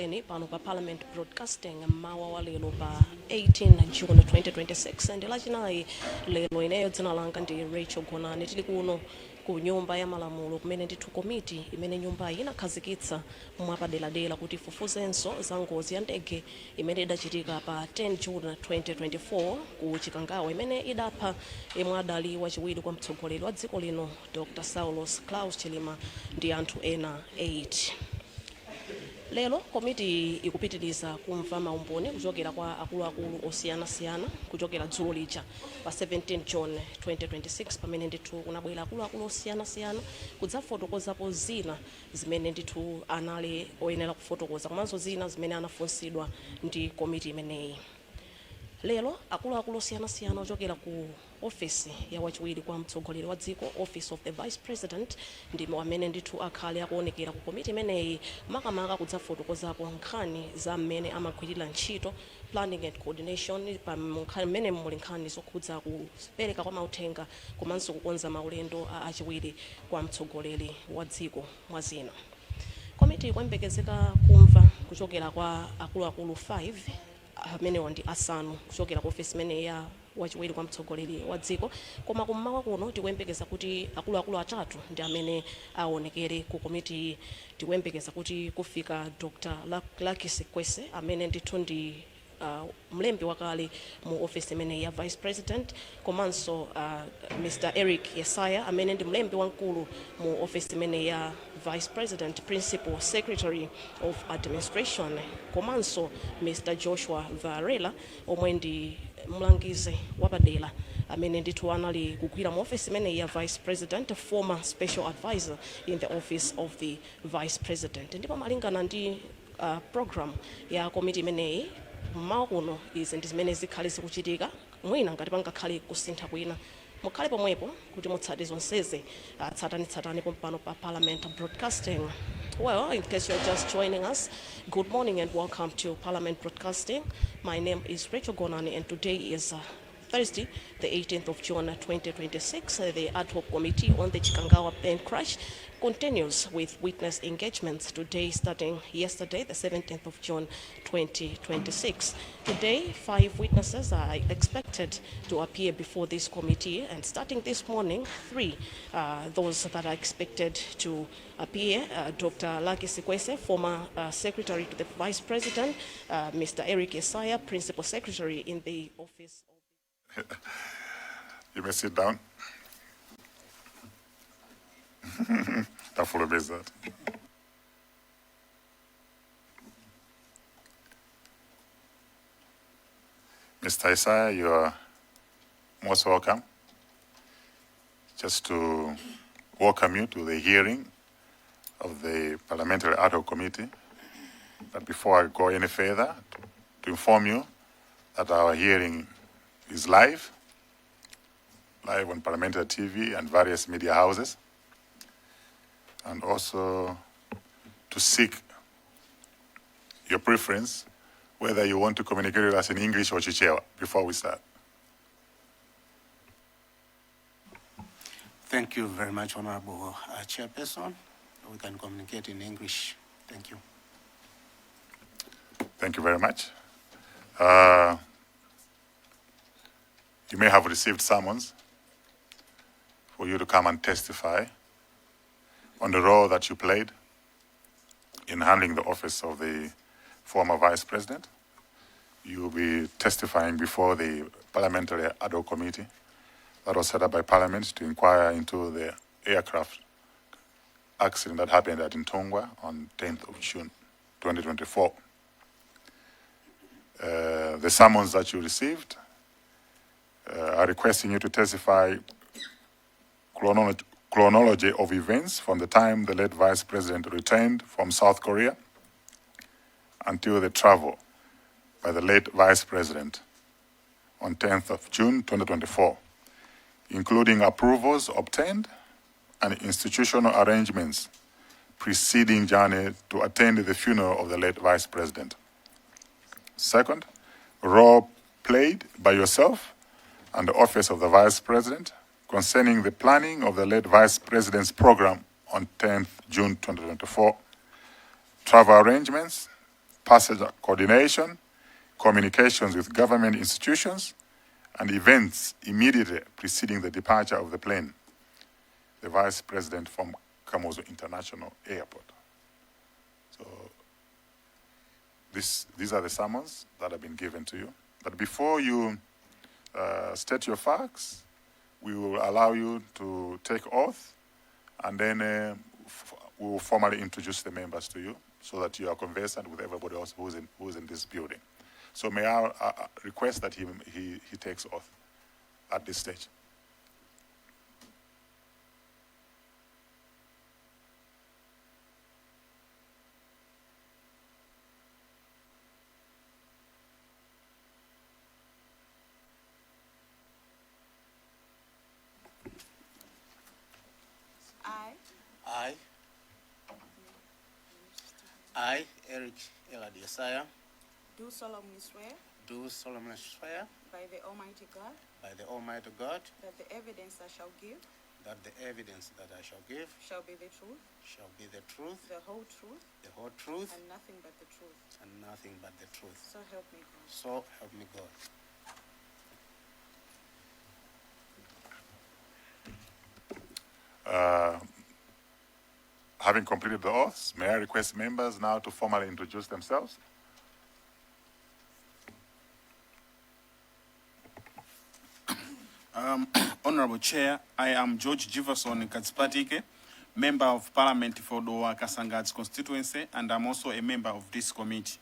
kufikeni pano pa Parliament Broadcasting mawa wa lero pa 18 June 2026 ndi lachinayi lero ineyo dzina langa ndi Rachel Gonani tili kuno ku nyumba ya malamulo kumene ndithu komiti imene nyumba inakhazikitsa mwapaderadera kuti ifufuzenso za ngozi ya ndege imene idachitika pa 10 June 2024 ku Chikangawa imene idapha yemwe adali wachiwiri kwa mtsogoleri wa dziko lino Dr. Saulos Klaus Chilima ndi anthu ena 8. Lero komiti ikupitiriza kumva maumboni kuchokera kwa akuluakulu osiyanasiyana kuchokera dzulo lija pa 17 June 2026 pamene ndithu kunabwera akuluakulu osiyanasiyana kudzafotokozapo zina zimene ndithu anali oyenera kufotokoza komanso zina zimene anafunsidwa ndi komiti imeneyi. Lero akuluakulu osiyanasiyana ochokera ku ofisi ya wachiwiri kwa mtsogoleri wa dziko, Office of the Vice President, ndimo amene ndithu akhale akuonekera ku komiti imeneyi makamaka kudzafotokozapo nkhani za mmene amagwirira ntchito planning and coordination pa mmene muli nkhani zokhudza kupereka kwa mauthenga komanso kukonza maulendo a achiwiri kwa mtsogoleri wa dziko mwa zina. Komiti ikuyembekezeka kumva kuchokera kwa akuluakulu 5 amene ndi asanu kuchokera ku ofisi imene ya wachiwiri kwa mtsogoleri wa dziko, koma kummawa kuno tikuyembekeza kuti akuluakulu atatu ndi amene aonekere ku komiti. Tikuyembekeza kuti kufika Dr. Sikwese amene ndithu ndi mlembi wakale mu office imene ya Vice President, komanso Mr. Eric Yesaya amene ndi mlembi wankulu mu office imene ya Vice President, Principal Secretary of Administration, komanso Mr. Joshua Varela omwe ndi mlangizi wapadera amene ndithu anali kugwira mu office imene ya Vice President, former Special Advisor in the Office of the Vice President. Ndipo malingana ndi program ya komiti imeneyi mmawa kuno izi ndi zimene zikhale zikuchitika, mwina ngati pangakhale kusintha kwina mukhale pomwepo kuti mutsate zonsezi tsatani pompano pa Parliament Broadcasting. Well, in case you're just joining us, good morning and welcome to Parliament Broadcasting. My name is Rachel Gonani and today is Thursday, the 18th of June 2026. The Ad-hoc Committee on the Chikangawa plane crash continues with witness engagements today starting yesterday, the 17th of June 2026. Today, 5 witnesses are expected to appear before this committee, and starting this morning, 3 those that are expected to appear: Dr. Sikwese, former Secretary to the Vice President, Mr. Eric Yesaya, Principal Secretary in the Office of... You may sit down. That follow that. Mr. Isaiah, you are most welcome. Just to welcome you to the hearing of the Parliamentary Ad-hoc Committee. But before I go any further, to inform you that our hearing is live on Parliamentary TV and various media houses, and also to seek your preference whether you want to communicate with us in English or Chichewa before we start. Thank you very much, Honorable Chairperson. We can communicate in English. Thank you. Thank you very much. You may have received summons for you to come and testify on the role that you played in handling the office of the former Vice President. You will be testifying before the Parliamentary Ad-hoc Committee that was set up by Parliament to inquire into the aircraft accident that happened at Ntongwa on 10th of June 2024. The summons that you received are requesting you to testify chronology of events from the time the late Vice President returned from South Korea until the travel by the late Vice President on 10th of June 2024, including approvals obtained and institutional arrangements preceding journey to attend the funeral of the late Vice President. Second, role played by yourself and the Office of the Vice President concerning the planning of the late Vice President's program on 10th June 2024, travel arrangements, passenger coordination, communications with government institutions, and events immediately preceding the departure of the plane, the Vice President from Kamuzu International Airport. So these are the summons that have been given to you. But before you state your facts, we will allow you to take oath, and then we will formally introduce the members to you so that you are conversant with everybody else who is in this building. So may I request that he takes oath at this stage. I, Eric Elad Yesaya, Do solemnly swear do solemnly swear by the Almighty God by the Almighty God that the evidence I shall give that the evidence that I shall give shall be the truth, shall be the truth, the whole truth, the whole truth, and nothing but the truth. and nothing but the truth. So help me God. So help me God. Having completed the oaths, may I request members now to formally introduce themselves? Honorable Chair, I am George Jefferson Katspatike, Member of Parliament for Doha Kasangad's constituency, and I'm also a member of this committee.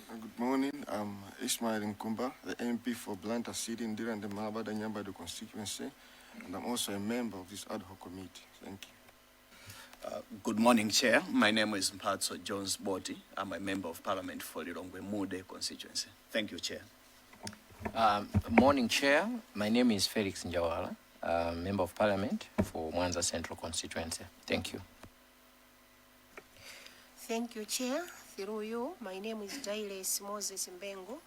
Good morning. I'm Ismail Nkumba, the MP for Blantyre City, Ndira and the Malabada Nyambado constituency, and I'm also a member of this ad hoc committee. Thank you. Good morning, Chair. My name is Mpatso Jones Boti. I'm a member of Parliament for Lilongwe Mude constituency. Thank you, Chair. Morning, Chair. My name is Felix Njawala, Member of Parliament for Mwanza Central constituency. Thank you. Thank you, Chair. Through you, my name is Jailes Moses Mbengo,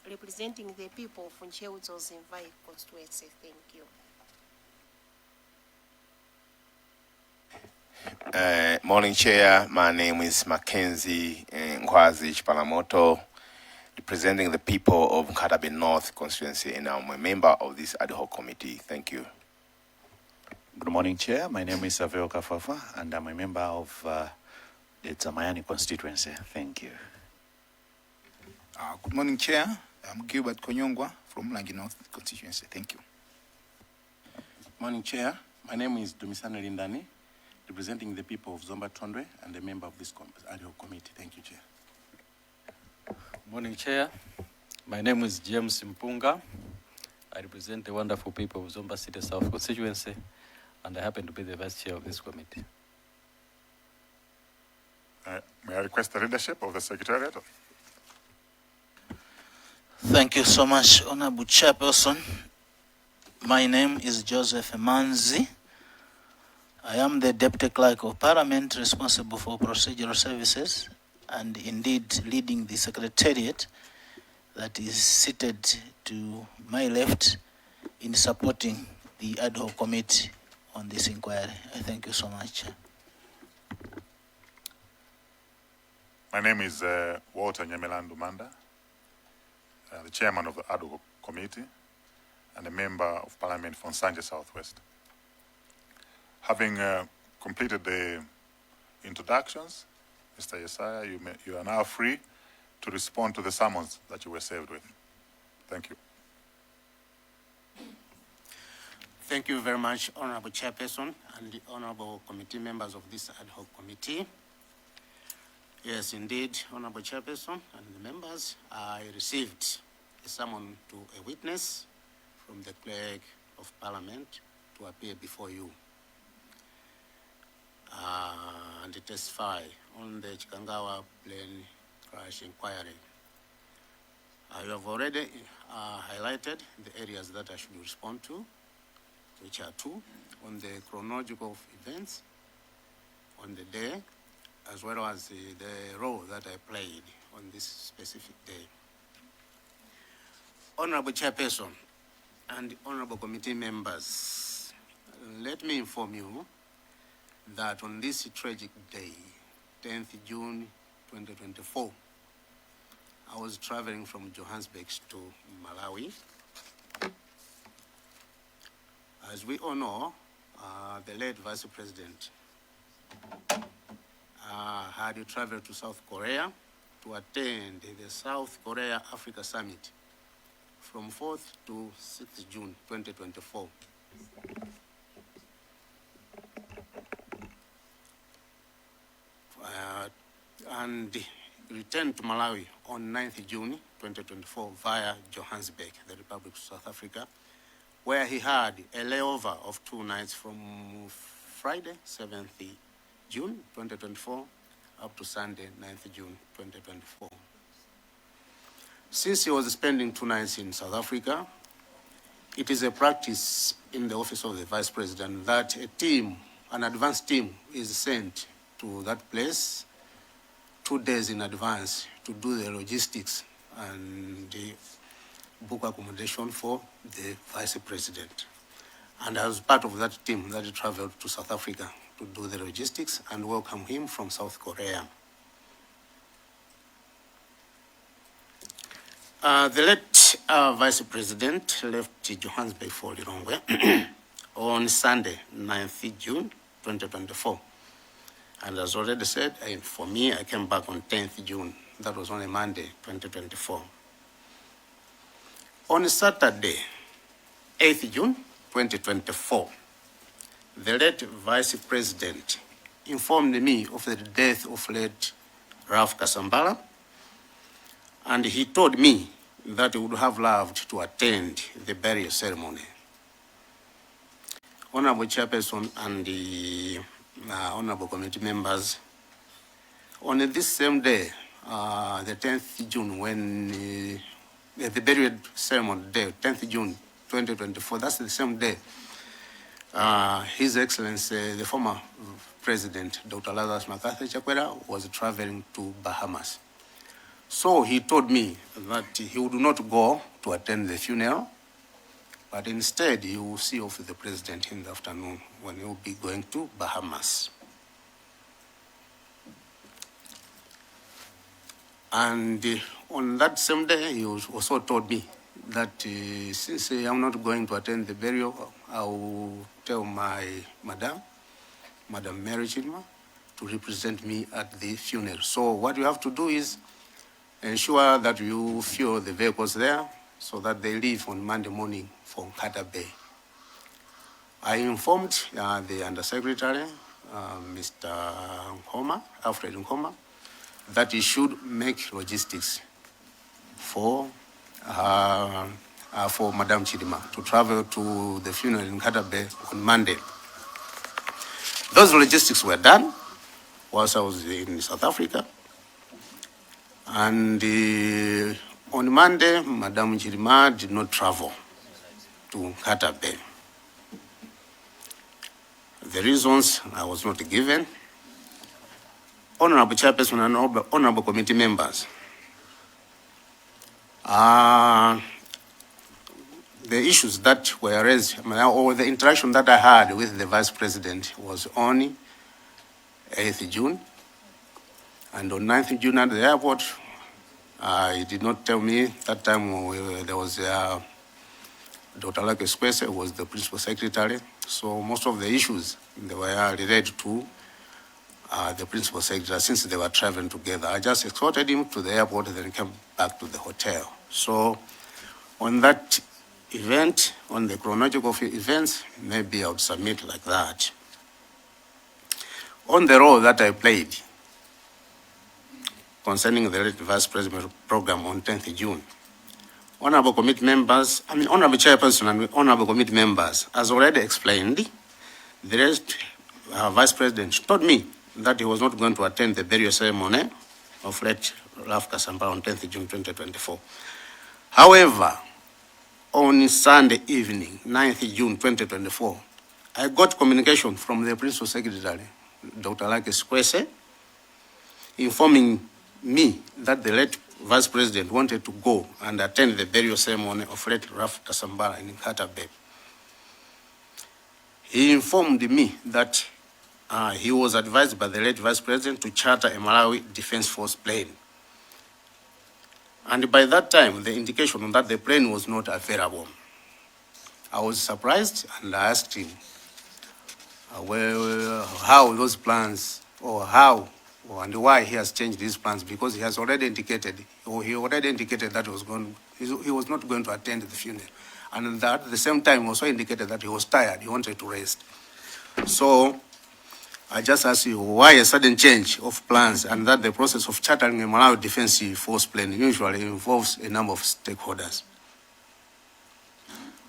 representing the people of Ncheuzo's Mvai constituency. Thank you. Morning, Chair. My name is Mackenzie Nkwazi Chipalamoto, representing the people of Nkatabe North constituency, and I'm a member of this ad hoc committee. Thank you. Good morning, Chair. My name is Savio Kafafa, and I'm a member of the Zamayani constituency. Thank you. Good morning, Chair. I'm Gilbert Konyongwa from Langi North constituency. Thank you. Morning, Chair. My name is Dumisane Lindani, representing the people of Zomba Tondwe and a member of this ad hoc committee. Thank you, Chair. Morning, Chair. My name is James Mpunga. I represent the wonderful people of Zomba City South constituency, and I happen to be the vice chair of this committee. May I request the leadership of the Secretariat? Thank you so much, Honorable Chairperson. My name is Joseph Manzi. I am the Deputy Clerk of Parliament responsible for procedural services and indeed leading the Secretariat that is seated to my left in supporting the ad hoc committee on this inquiry. I thank you so much. My name is Walter Nyamelandu Manda, the chairman of the ad hoc committee and a member of Parliament for Nsanje Southwest. Having completed the introductions, Mr. Yesaya, you are now free to respond to the summons that you were served with. Thank you. Thank you very much, Honorable Chairperson and the honorable committee members of this ad hoc committee. Yes, indeed, Honorable Chairperson and the members, I received a summon to a witness from the Clerk of Parliament to appear before you and to testify on the Chikangawa plane crash inquiry. You have already highlighted the areas that I should respond to, which are two, on the chronological events, on the day, as well as the role that I played on this specific day. Honorable Chairperson and honorable committee members, let me inform you that on this tragic day, 10th June 2024, I was traveling from Johannesburg to Malawi. As we all know, the late Vice President had traveled to South Korea to attend the South Korea Africa Summit from 4th to 6th June 2024. And returned to Malawi on 9th June 2024 via Johannesburg, the Republic of South Africa, where he had a layover of 2 nights from Friday, 7th June 2024, up to Sunday, 9th June 2024. Since he was spending 2 nights in South Africa, it is a practice in the Office of the Vice President that a team, an advance team, is sent to that place 2 days in advance to do the logistics and book accommodation for the Vice President. And I was part of that team that traveled to South Africa to do the logistics and welcome him from South Korea. The late Vice President left Johannesburg for Lilongwe on Sunday, 9th June 2024. And as already said, for me, I came back on 10th June. That was on a Monday, 2024. On Saturday, 8th June 2024, the late Vice President informed me of the death of late Ralph Kasambala, and he told me that he would have loved to attend the burial ceremony. Honorable Chairperson and the honorable committee members, on this same day, the 10th June, when the burial ceremony day, 10th June 2024, that's the same day, His Excellency, the former President, Dr. Lazarus MacArthur Chakwera, was traveling to Bahamas. So he told me that he would not go to attend the funeral, but instead he will see off the President in the afternoon when he will be going to Bahamas. And on that same day, he also told me that since I'm not going to attend the burial, I will tell my Madam Mary Chidima, to represent me at the funeral. So what you have to do is ensure that you fuel the vehicles there so that they leave on Monday morning for Nkata Bay. I informed the Undersecretary, Mr. Alfred Nkoma, that he should make logistics for Madam Chidima to travel to the funeral in Nkata Bay on Monday. Those logistics were done whilst I was in South Africa. And on Monday, Madam Chidima did not travel to Nkata Bay. The reasons I was not given. Honorable Chairperson and Honorable Committee members, the issues that were raised, or the interaction that I had with the Vice President was on 8th June. And on 9th June at the airport, he did not tell me that time there was Dr. Sikwese was the Principal Secretary. So most of the issues, they were related to the Principal Secretary since they were traveling together. I just escorted him to the airport and then came back to the hotel. So on that event, on the chronological events, maybe I would submit like that. On the role that I played concerning the late Vice President program on 10th June, Honorable Committee members, Honorable Chairperson and Honorable Committee members, as already explained, the late Vice President told me that he was not going to attend the burial ceremony of late Ralph Kasambala on 10th June 2024. However, on Sunday evening, 9th June 2024, I got communication from the Principal Secretary, Dr. Sikwese, informing me that the late Vice President wanted to go and attend the burial ceremony of late Ralph Kasambala in Nkata Bay. He informed me that he was advised by the late Vice President to charter a Malawi Defense Force plane And by that time, the indication that the plane was not available. I was surprised and I asked him how those plans, or how and why he has changed his plans, because he has already indicated, or he already indicated that he was not going to attend the funeral. And that at the same time also indicated that he was tired, he wanted to rest. So I just asked you why a sudden change of plans, and that the process of chartering a Malawi Defensive Force plane usually involves a number of stakeholders.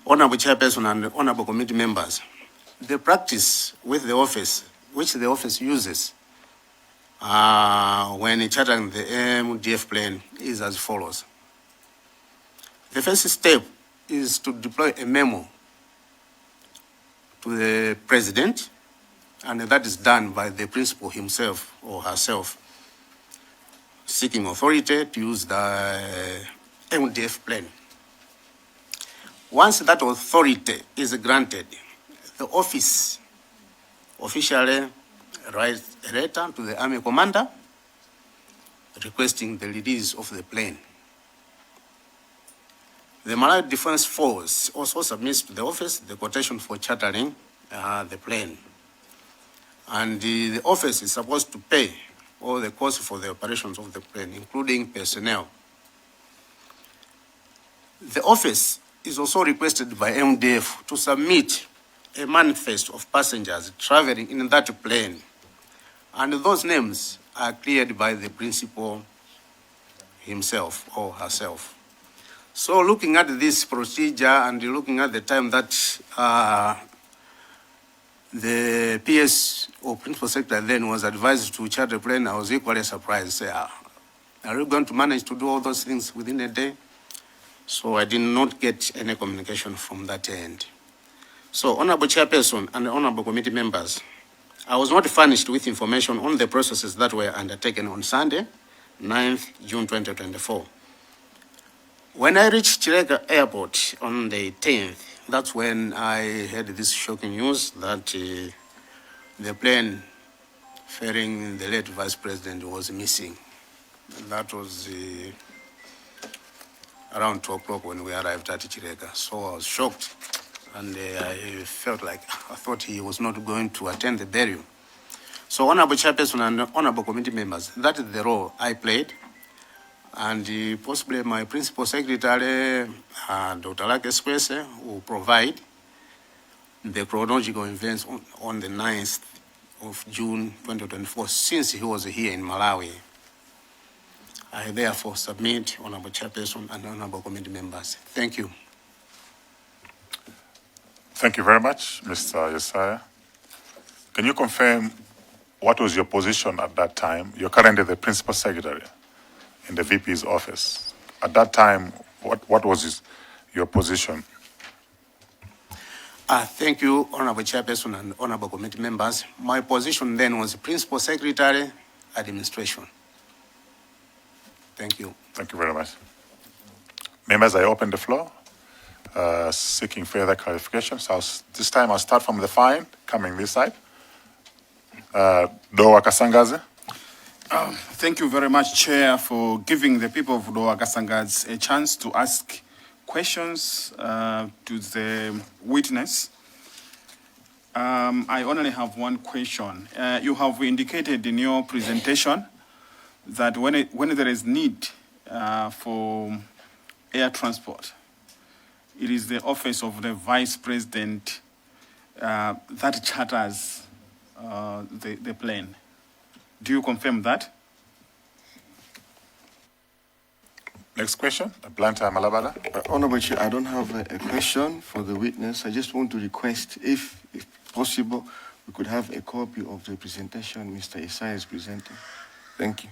Honorable Chairperson and Honorable Committee members, the practice with the office, which the office uses when chartering the MDF plane is as follows. The first step is to deploy a memo to the President, and that is done by the principal himself or herself, seeking authority to use the MDF plane. Once that authority is granted, the office officially writes a letter to the Army Commander requesting the release of the plane. The Malawi Defense Force also submits to the office the quotation for chartering the plane. And the office is supposed to pay all the costs for the operations of the plane, including personnel. The office is also requested by MDF to submit a manifest of passengers traveling in that plane. And those names are cleared by the principal himself or herself. So looking at this procedure and looking at the time that the PS or principal secretary then was advised to charter a plane, I was equally surprised. Say, are you going to manage to do all those things within a day? So I did not get any communication from that end. So, Honorable Chairperson and Honorable Committee members, I was not furnished with information on the processes that were undertaken on Sunday, 9th June 2024. When I reached Chireka Airport on the 10th, that's when I heard this shocking news that the plane ferrying the late Vice President was missing. That was around 2 o'clock when we arrived at Chireka. So I was shocked, and I felt like I thought he was not going to attend the burial. So, Honorable Chairperson and Honorable Committee members, that is the role I played. And possibly my principal secretary, Dr. Sikwese, will provide the chronological events on the 9th of June 2024, since he was here in Malawi. I therefore submit, Honorable Chairperson and Honorable Committee members. Thank you. Thank you very much, Mr. Yesaya. Can you confirm what was your position at that time? You're currently the principal secretary in the VP's office. At that time, what was your position? Thank you, Honorable Chairperson and Honorable Committee members. My position then was Principal Secretary, Administration. Thank you. Thank you very much. Members, I open the floor, seeking further clarifications. This time I'll start from the fine, coming this side. Dowa Kasangaze. Thank you very much, Chair, for giving the people of Dowa Kasangaze a chance to ask questions to the witness. I only have one question. You have indicated in your presentation that when there is need for air transport, it is the office of the Vice President that charters the plane. Do you confirm that? Next question, Blantyre Malabada. Honorable Chair, I don't have a question for the witness. I just want to request, if possible, we could have a copy of the presentation Mr. Isai is presenting. Thank you.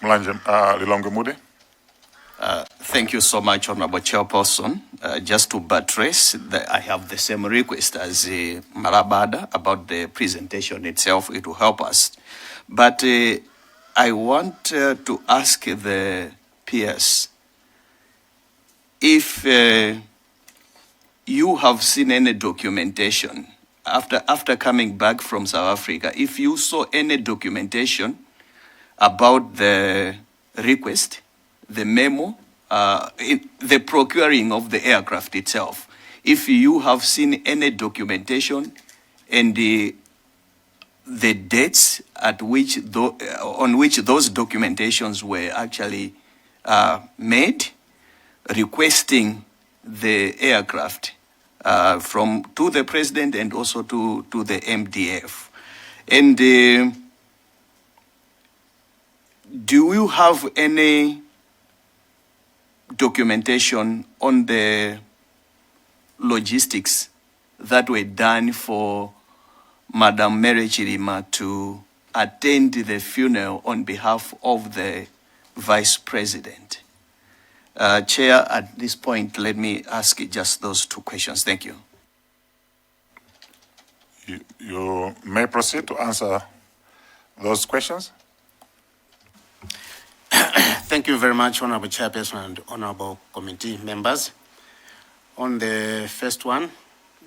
Lilongo Mude. Thank you so much, Honorable Chairperson. Just to buttress, I have the same request as Marabada about the presentation itself. It will help us. But I want to ask the PS if you have seen any documentation after coming back from South Africa, if you saw any documentation about the request, the memo, the procuring of the aircraft itself. If you have seen any documentation and the dates at which on which those documentations were actually made, requesting the aircraft to the president and also to the MDF. And do you have any documentation on the logistics that were done for Madam Mary Chirima to attend the funeral on behalf of the Vice President? Chair, at this point, let me ask you just those two questions. Thank you. You may proceed to answer those questions. Thank you very much, Honorable Chairperson and Honorable Committee members. On the first one,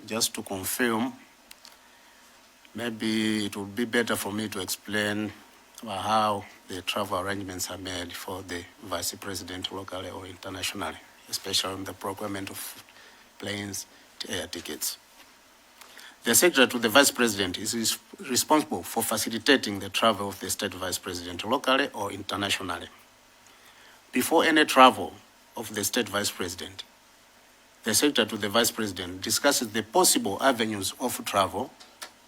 just to confirm, maybe it would be better for me to explain how the travel arrangements are made for the Vice President locally or internationally, especially on the procurement of planes, air tickets. The Secretary to the Vice President is responsible for facilitating the travel of the State Vice President locally or internationally. Before any travel of the State Vice President, the Secretary to the Vice President discusses the possible avenues of travel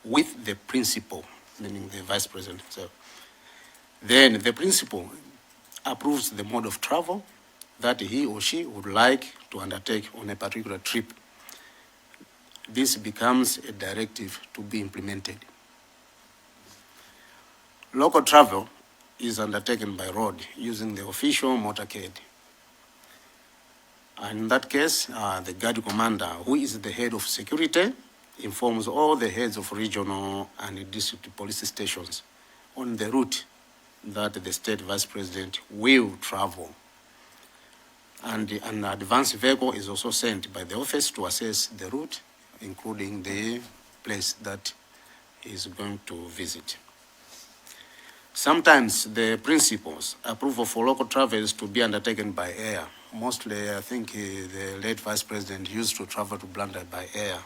with the principal, meaning the Vice President himself. Then the principal approves the mode of travel that he or she would like to undertake on a particular trip. This becomes a directive to be implemented. Local travel is undertaken by road using the official motorcade. And in that case, the guard commander, who is the head of security, informs all the heads of regional and district police stations on the route that the State Vice President will travel. And an advance vehicle is also sent by the office to assess the route, including the place that he is going to visit. Sometimes the principals approve for local travels to be undertaken by air. Mostly, I think the late Vice President used to travel to Blantyre by air.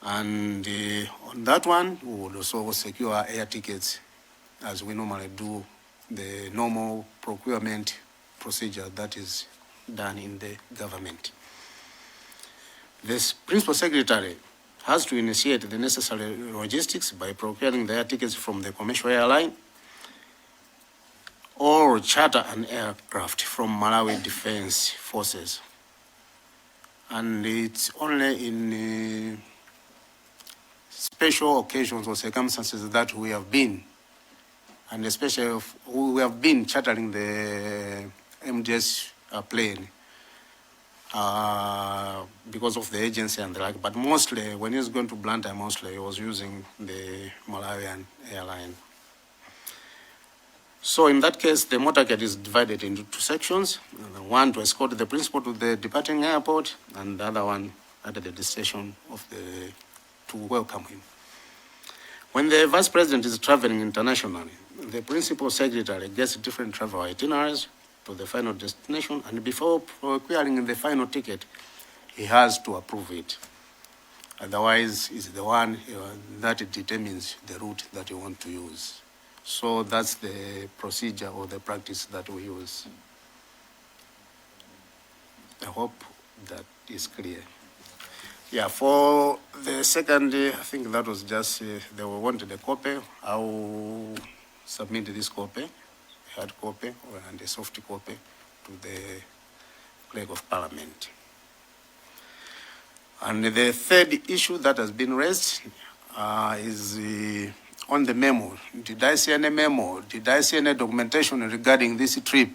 On that one, we would also secure air tickets as we normally do the normal procurement procedure that is done in the government. This Principal Secretary has to initiate the necessary logistics by procuring the air tickets from the commercial airline or charter an aircraft from Malawi Defense Forces. And it's only in special occasions or circumstances that we have been, and especially we have been chartering the MDS plane because of the agency and the like, but mostly when he was going to Blantyre, mostly he was using the Malawian airline. So in that case, the motorcade is divided into two sections, one to escort the principal to the departing airport, and the other one at the destination of to welcome him. When the Vice President is traveling internationally, the Principal Secretary gets different travel itineraries to the final destination, and before procuring the final ticket, he has to approve it. Otherwise, he's the one that determines the route that you want to use. So that's the procedure or the practice that we use. I hope that is clear. Yeah, for the second, I think that was just, they wanted a copy. I will submit this copy, a hard copy and a soft copy to the Clerk of Parliament. And the third issue that has been raised is on the memo. Did I see any memo? Did I see any documentation regarding this trip?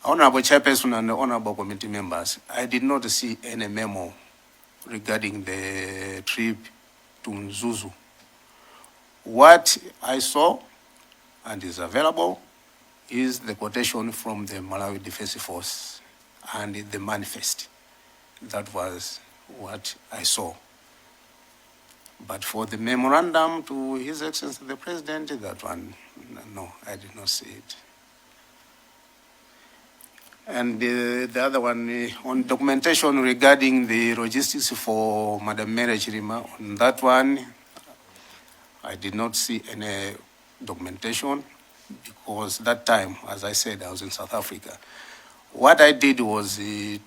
Honorable Chairperson and Honorable Committee members, I did not see any memo regarding the trip to Nzuzu. What I saw and is available is the quotation from the Malawi Defense Force and the manifest. That was what I saw. But for the memorandum to His Excellency the President, that one, no, I did not see it. And the other one, on documentation regarding the logistics for Madam Mary Chirima, on that one, I did not see any documentation because that time, as I said, I was in South Africa. What I did was to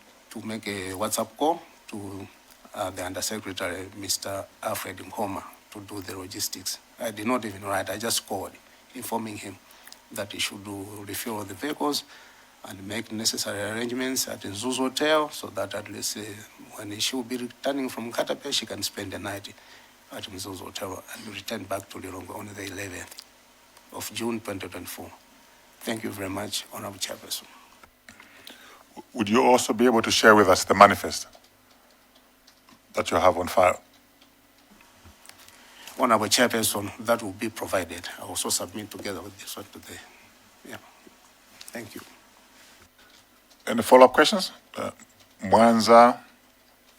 make a WhatsApp call to the Undersecretary, Mr. Alfred Nkoma, to do the logistics. I did not even write, I just called, informing him that he should refuel the vehicles and make necessary arrangements at Nzuzu Hotel so that at least when she will be returning from Katape, she can spend the night at Nzuzu Hotel and return back to Lilongwe on the 11th of June 2024. Thank you very much, Honorable Chairperson. Would you also be able to share with us the manifest that you have on file? Honorable Chairperson, that will be provided. I also submit together with this one today. Yeah. Thank you. Any follow-up questions? Mwanza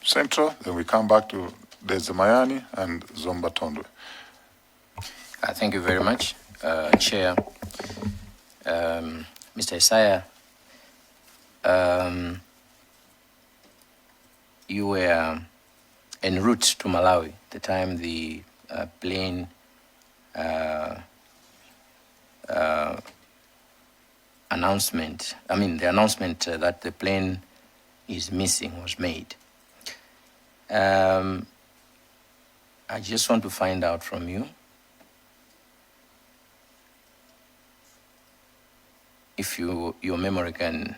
Central, then we come back to Dezemayani and Zomba Tondwe. Thank you very much, Chair. Mr. Isaiah, you were en route to Malawi the time the plane announcement, the announcement that the plane is missing was made. I just want to find out from you if your memory can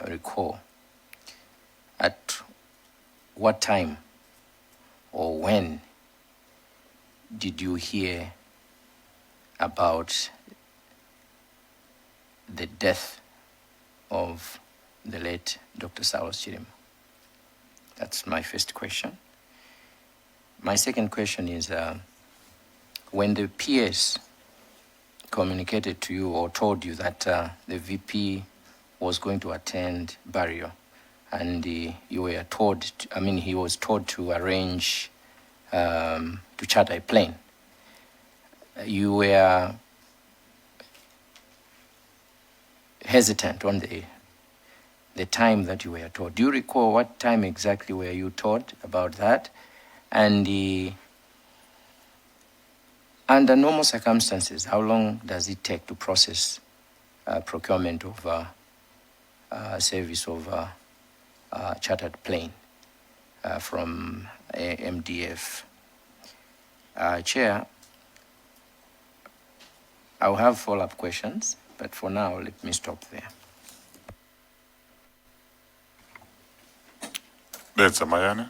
recall at what time or when did you hear about the death of the late Dr. Saulos Chirima? That's my first question. My second question is, when the PS communicated to you or told you that the VP was going to attend burial, and you were told, he was told to arrange to charter a plane, you were hesitant on the time that you were told. Do you recall what time exactly were you told about that? And under normal circumstances, how long does it take to process procurement of service of chartered plane from MDF? Chair, I'll have follow-up questions, but for now, let me stop there. That's Mayana.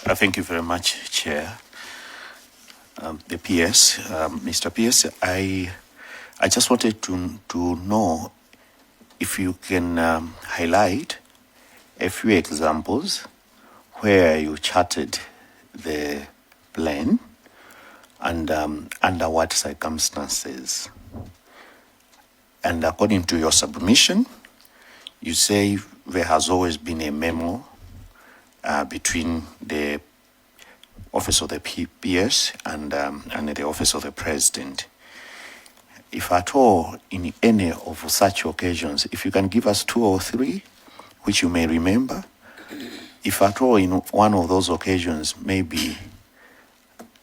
Thank you very much, Chair. The PS, Mr. PS, I just wanted to know if you can highlight a few examples where you chartered the plane and under what circumstances. And according to your submission, you say there has always been a memo between the Office of the PS and the Office of the President. If at all, in any of such occasions, if you can give us 2 or 3, which you may remember, if at all in one of those occasions, maybe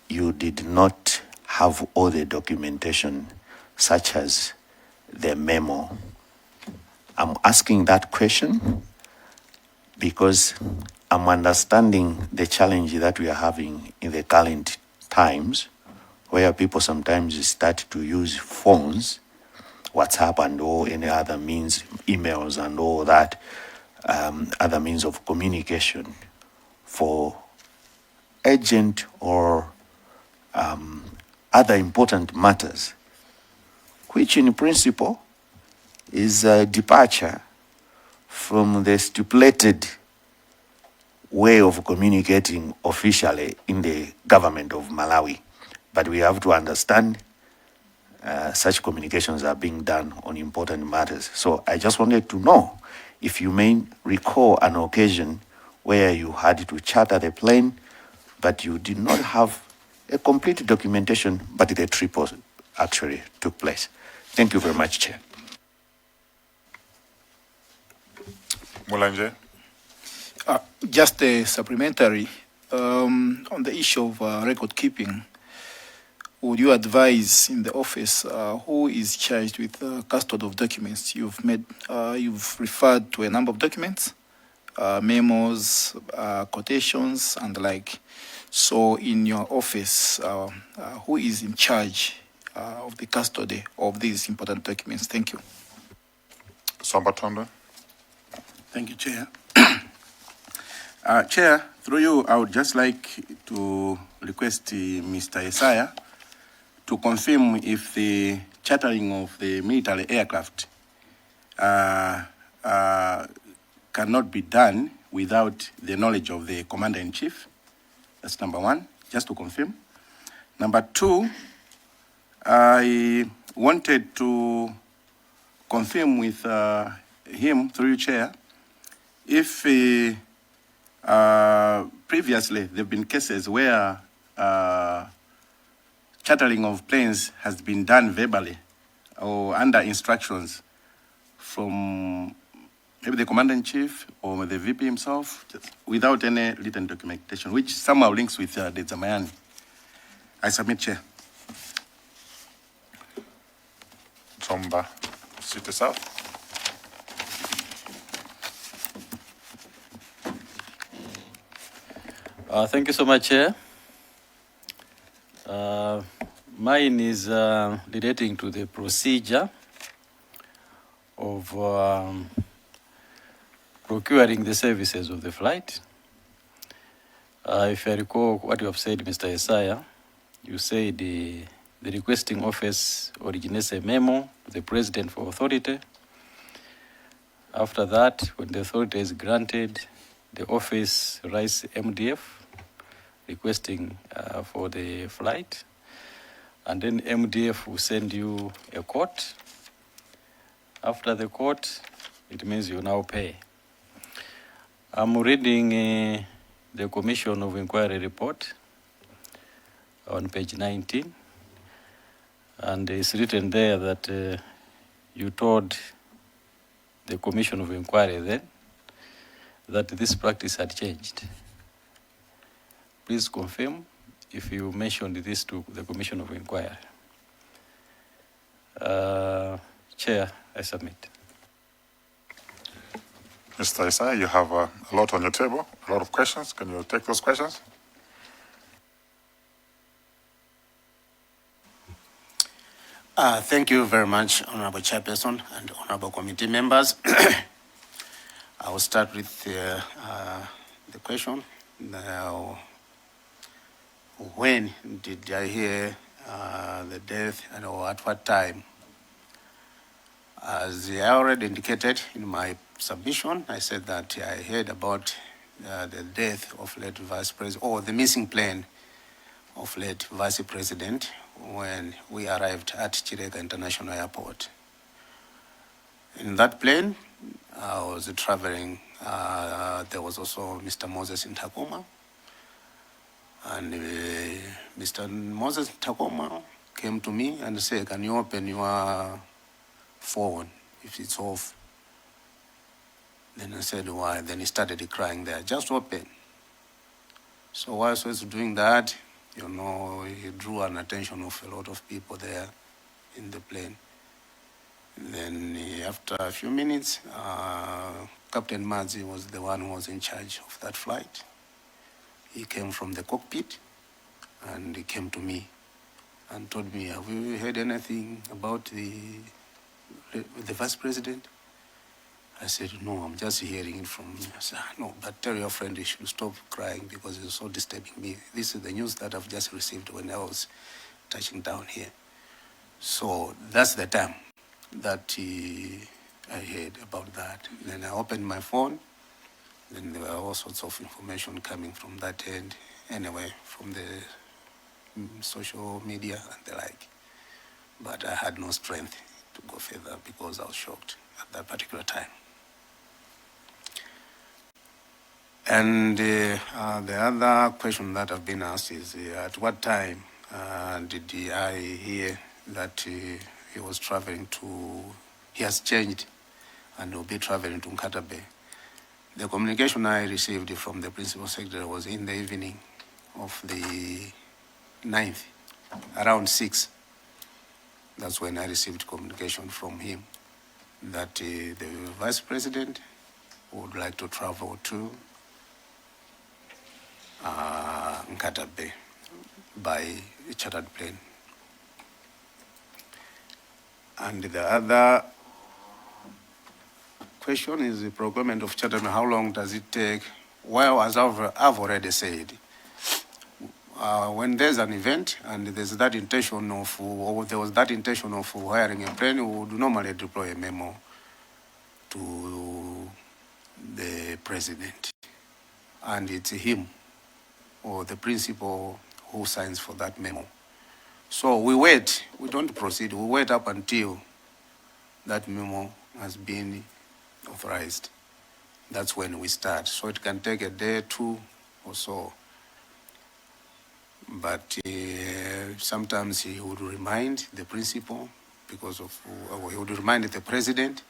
you did not have all the documentation, such as the memo. I'm asking that question because I'm understanding the challenge that we are having in the current times, where people sometimes start to use phones, WhatsApp and all any other means, emails and all that, other means of communication for urgent or other important matters, which in principle is a departure from the stipulated way of communicating officially in the government of Malawi. But we have to understand such communications are being done on important matters. So I just wanted to know if you may recall an occasion where you had to charter the plane but you did not have a complete documentation, but the trip actually took place. Thank you very much, Chair. Mulanje. Just a supplementary on the issue of record keeping. Would you advise in the office who is charged with custody of documents? You've referred to a number of documents, memos, quotations, and the like. So, in your office, who is in charge of the custody of these important documents? Thank you. Sombatonda. Thank you, Chair. Chair, through you, I would just like to request Mr. Isaiah to confirm if the chartering of the military aircraft cannot be done without the knowledge of the Commander-in-Chief. That's number one, just to confirm. Number two, I wanted to confirm with him, through you, Chair, if previously there have been cases where chartering of planes has been done verbally or under instructions from maybe the Commander-in-Chief or the VP himself, without any written documentation, which somehow links with the Zamayani. I submit, Chair. Somba, City South. Thank you so much, Chair. Mine is relating to the procedure of procuring the services of the flight. If I recall what you have said, Mr. Isaiah, you said the requesting office originates a memo to the President for authority. After that, when the authority is granted, the office writes MDF requesting for the flight, and then MDF will send you a quote. After the quote, it means you now pay. I'm reading the Commission of Inquiry report on page 19, and it's written there that you told the Commission of Inquiry then that this practice had changed. Please confirm if you mentioned this to the Commission of Inquiry. Chair, I submit. Mr. Isaiah, you have a lot on your table, a lot of questions. Can you take those questions? Thank you very much, Honorable Chairperson and Honorable Committee members. I will start with the question. Now, when did I hear the death and at what time? As I already indicated in my submission, I said that I heard about the death of late Vice President, or the missing plane of late Vice President when we arrived at Chirega International Airport. In that plane, I was traveling, there was also Mr. Moses Ntakoma, and Mr. Moses Ntakoma came to me and said, "Can you open your phone if it's off?" Then I said, "Why?" Then he started crying there, "Just open." So whilst I was doing that, you know, he drew an attention of a lot of people there in the plane. Then after a few minutes, Captain Mazi was the one who was in charge of that flight. He came from the cockpit and he came to me and told me, "Have you heard anything about the Vice President?" I said, "No, I'm just hearing it from you." I said, "No, but tell your friend he should stop crying because it's so disturbing me. This is the news that I've just received when I was touching down here." So that's the time that I heard about that. Then I opened my phone, then there were all sorts of information coming from that end, anyway, from the social media and the like. But I had no strength to go further because I was shocked at that particular time. And the other question that I've been asked is, at what time did I hear that he was traveling to, he has changed and will be traveling to Nkata Bay? The communication I received from the principal secretary was in the evening of the 9th, around 6. That's when I received communication from him that the vice president would like to travel to Nkata Bay by chartered plane. And the other question is the procurement of chartered plane. How long does it take? Well, as I've already said, when there's an event and there's that intention of, or there was that intention of hiring a plane, we would normally deploy a memo to the president. And it's him or the principal who signs for that memo. So we wait, we don't proceed, we wait up until that memo has been authorized. That's when we start. So it can take a day, 2 or so. But sometimes he would remind the principal because of, he would remind the president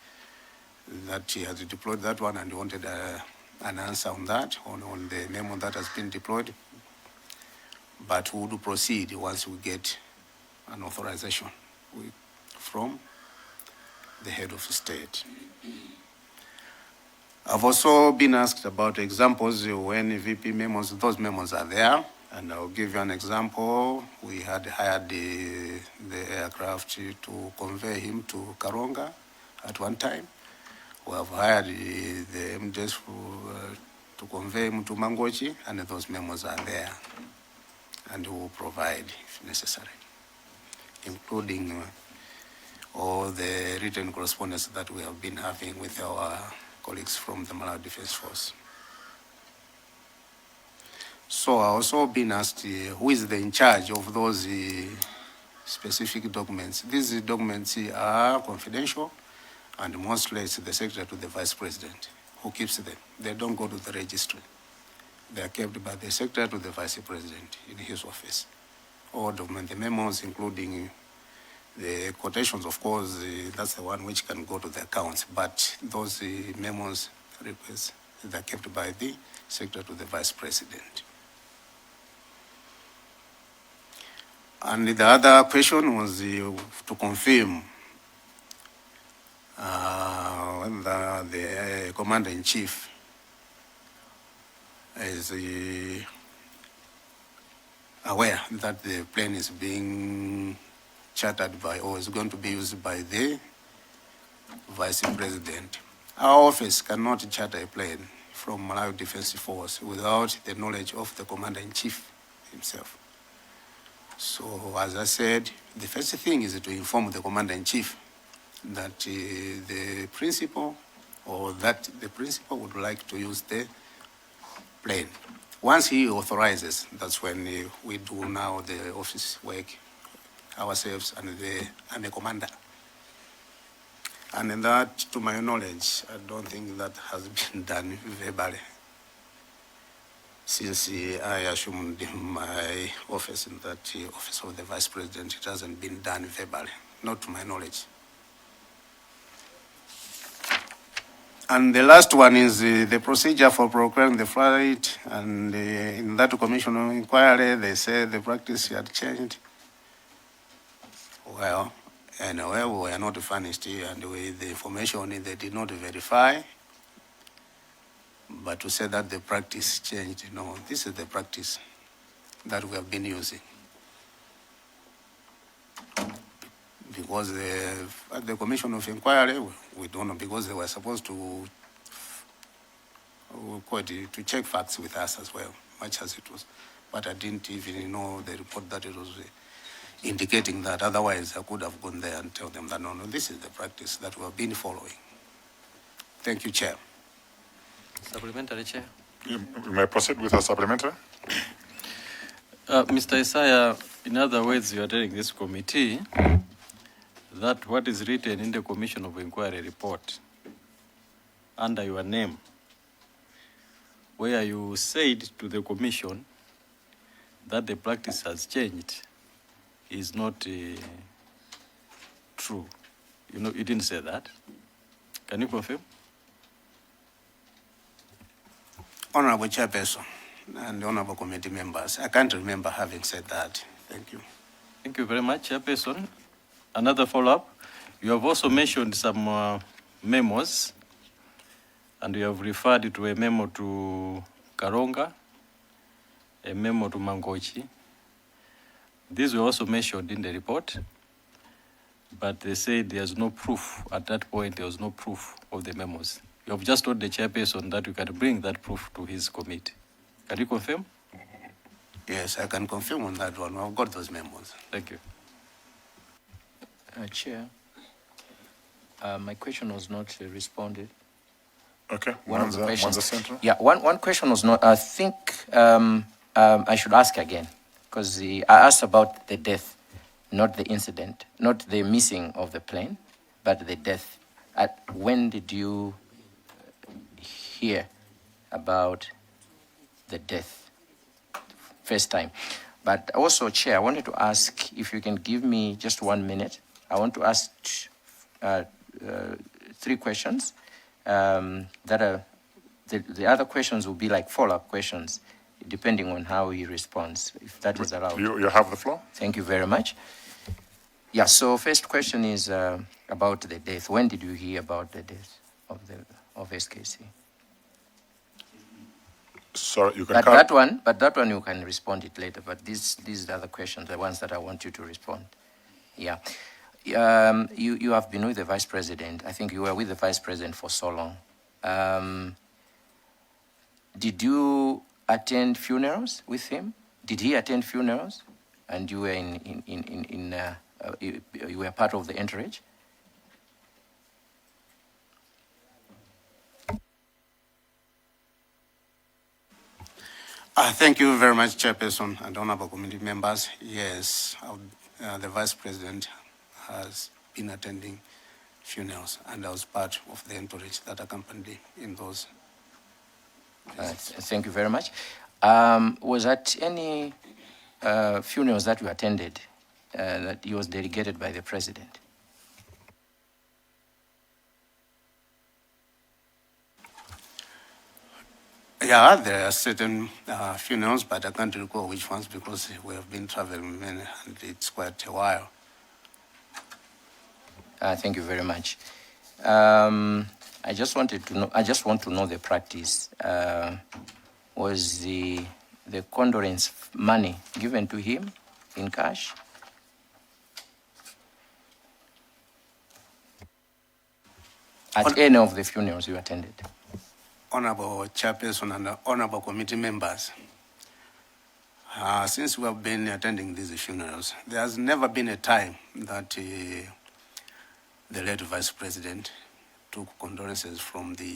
that he has deployed that one and he wanted an answer on that, on the memo that has been deployed. But we would proceed once we get an authorization from the head of state. I've also been asked about examples when VP memos, those memos are there. And I'll give you an example. We had hired the aircraft to convey him to Karonga at one time. We have hired the MDS to convey him to Mangochi, and those memos are there. And we will provide if necessary, including all the written correspondence that we have been having with our colleagues from the Malawi Defense Force. So I also been asked who is in charge of those specific documents. These documents are confidential, and mostly it's the secretary to the vice president who keeps them. They don't go to the registry. They are kept by the secretary to the vice president in his office. All documents, the memos, including the quotations, of course, that's the one which can go to the accounts, but those memos, requests, they're kept by the secretary to the vice president. And the other question was to confirm whether the commander-in-chief is aware that the plane is being chartered by, or is going to be used by the vice president. Our office cannot charter a plane from Malawi Defense Force without the knowledge of the commander-in-chief himself. So, as I said, the first thing is to inform the commander-in-chief that the principal, or that the principal would like to use the plane. Once he authorizes, that's when we do now the office work ourselves and the commander. And that, to my knowledge, I don't think that has been done verbally. Since I assumed my office in that office of the vice president, it hasn't been done verbally, not to my knowledge. And the last one is the procedure for procuring the flight. And in that commission of inquiry, they said the practice had changed. Well, anyway, we were not furnished, and with the information they did not verify. But to say that the practice changed, no, this is the practice that we have been using. Because at the commission of inquiry, we don't know, because they were supposed to check facts with us as well, much as it was. But I didn't even know the report that it was indicating that. Otherwise, I could have gone there and tell them that, no, this is the practice that we have been following. Thank you, Chair. Supplementary, Chair. You may proceed with a supplementary. Mr. Isaiah, in other words, you are telling this committee that what is written in the Commission of Inquiry report under your name where you said to the commission that the practice has changed is not true. You know, you didn't say that. Can you confirm? Honorable Chairperson and Honorable Committee members, I can't remember having said that. Thank you. Thank you very much, Chairperson. Another follow-up. You have also mentioned some memos, and you have referred to a memo to Karonga, a memo to Mangochi. These were also mentioned in the report, but they said there's no proof. At that point, there was no proof of the memos. You have just told the chairperson that you can bring that proof to his committee. Can you confirm? Yes, I can confirm on that one. I've got those memos. Thank you. Chair, my question was not responded. Okay, One of the questions. Mwanza Central. Yeah, one question was not. I think I should ask again, because I asked about the death, not the incident, not the missing of the plane, but the death. When did you hear about the death? First time. But also, Chair, I wanted to ask if you can give me just 1 minute. I want to ask 3 questions. That are the other questions will be like follow-up questions, depending on how he responds, if that is allowed. You have the floor. Thank you very much. Yeah, so first question is about the death. When did you hear about the death of SKC? Sorry, you can But that one you can respond it later. But these are the questions, the ones that I want you to respond. Yeah. You have been with the Vice President. I think you were with the Vice President for so long. Did you attend funerals with him? Did he attend funerals? And you were you were part of the entourage? Thank you very much, Chairperson and Honorable Committee members. Yes, the Vice President has been attending funerals, and I was part of the entourage that accompanied him in those visits. Thank you very much. Was at any funerals that you attended that he was delegated by the President? Yeah, there are certain funerals, but I can't recall which ones because we have been traveling many, and it's quite a while. Thank you very much. I just want to know the practice. Was the condolence money given to him in cash? At any of the funerals you attended? Honorable Chairperson and Honorable Committee members, since we have been attending these funerals, there has never been a time that the late Vice President took condolences from the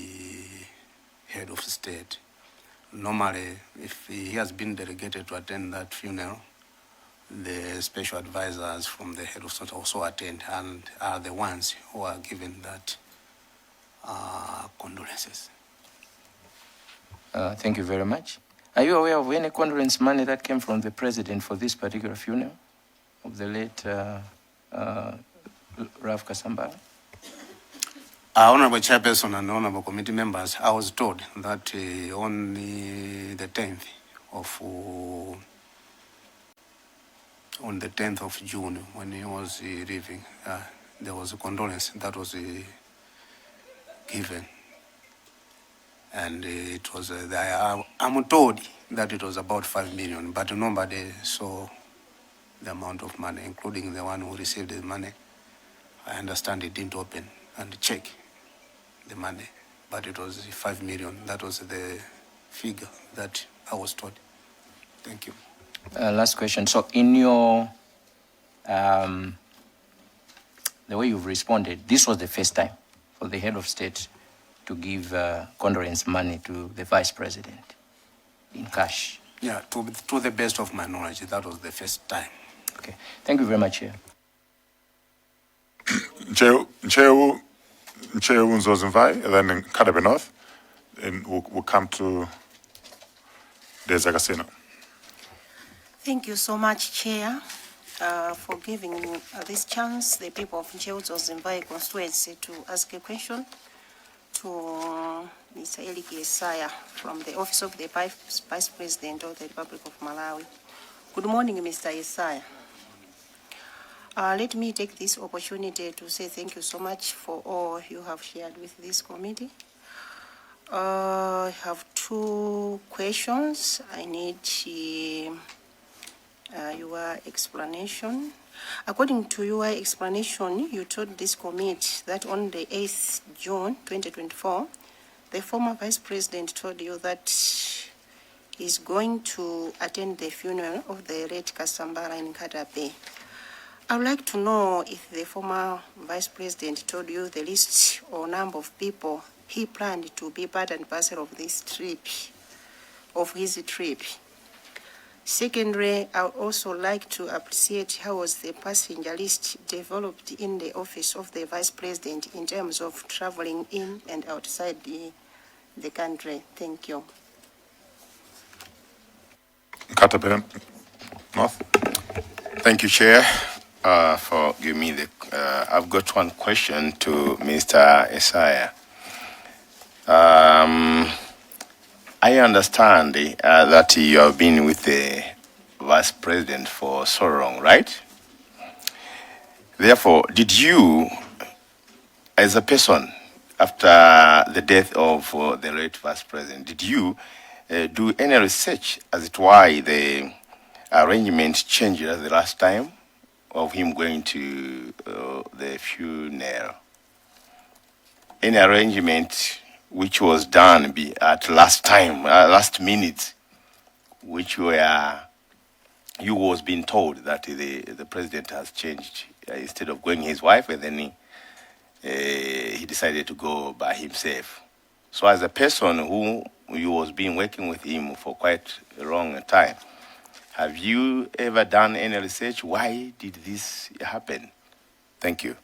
head of state. Normally, if he has been delegated to attend that funeral, the special advisors from the head of state also attend and are the ones who are given that condolences. Thank you very much. Are you aware of any condolence money that came from the President for this particular funeral of the late Ralph Kasamba? Honorable Chairperson and Honorable Committee members, I was told that on the 10th of June, when he was leaving, there was a condolence that was given. And it was, I'm told that it was about 5 million, but nobody saw the amount of money, including the one who received the money. I understand it didn't open and check the money, but it was 5 million. That was the figure that I was told. Thank you. Last question. So in your, the way you've responded, this was the first time for the head of state to give condolence money to the Vice President in cash? Yeah, to the best of my knowledge, that was the first time. Okay. Thank you very much, Chair. Chair Unzozimvai, then in Kadabe North, and we'll come to Deza Kasino. Thank you so much, Chair, for giving this chance, the people of Ncheuzo Zimbai constituency, to ask a question to Mr. Eliki Esaya from the Office of the Vice President of the Republic of Malawi. Good morning, Mr. Esaya. Let me take this opportunity to say thank you so much for all you have shared with this committee. I have two questions. I need your explanation. According to your explanation, you told this committee that on the 8th June 2024, the former Vice President told you that he's going to attend the funeral of the late Kasambala in Katabe. I would like to know if the former Vice President told you the list or number of people he planned to be part and parcel of this trip, of his trip. Secondly, I would also like to appreciate how was the passenger list developed in the office of the Vice President in terms of traveling in and outside the country. Thank you. Katabe North. Thank you, Chair, for giving me the. I've got one question to Mr. Esaya. I understand that you have been with the Vice President for so long, right? Therefore, did you, as a person, after the death of the late Vice President, did you do any research as to why the arrangement changed at the last time of him going to the funeral? Any arrangement which was done at last time, last minute, which you was being told that the president has changed instead of going his wife, and then he decided to go by himself. So as a person who you was been working with him for quite a long time, have you ever done any research? Why did this happen? Thank you.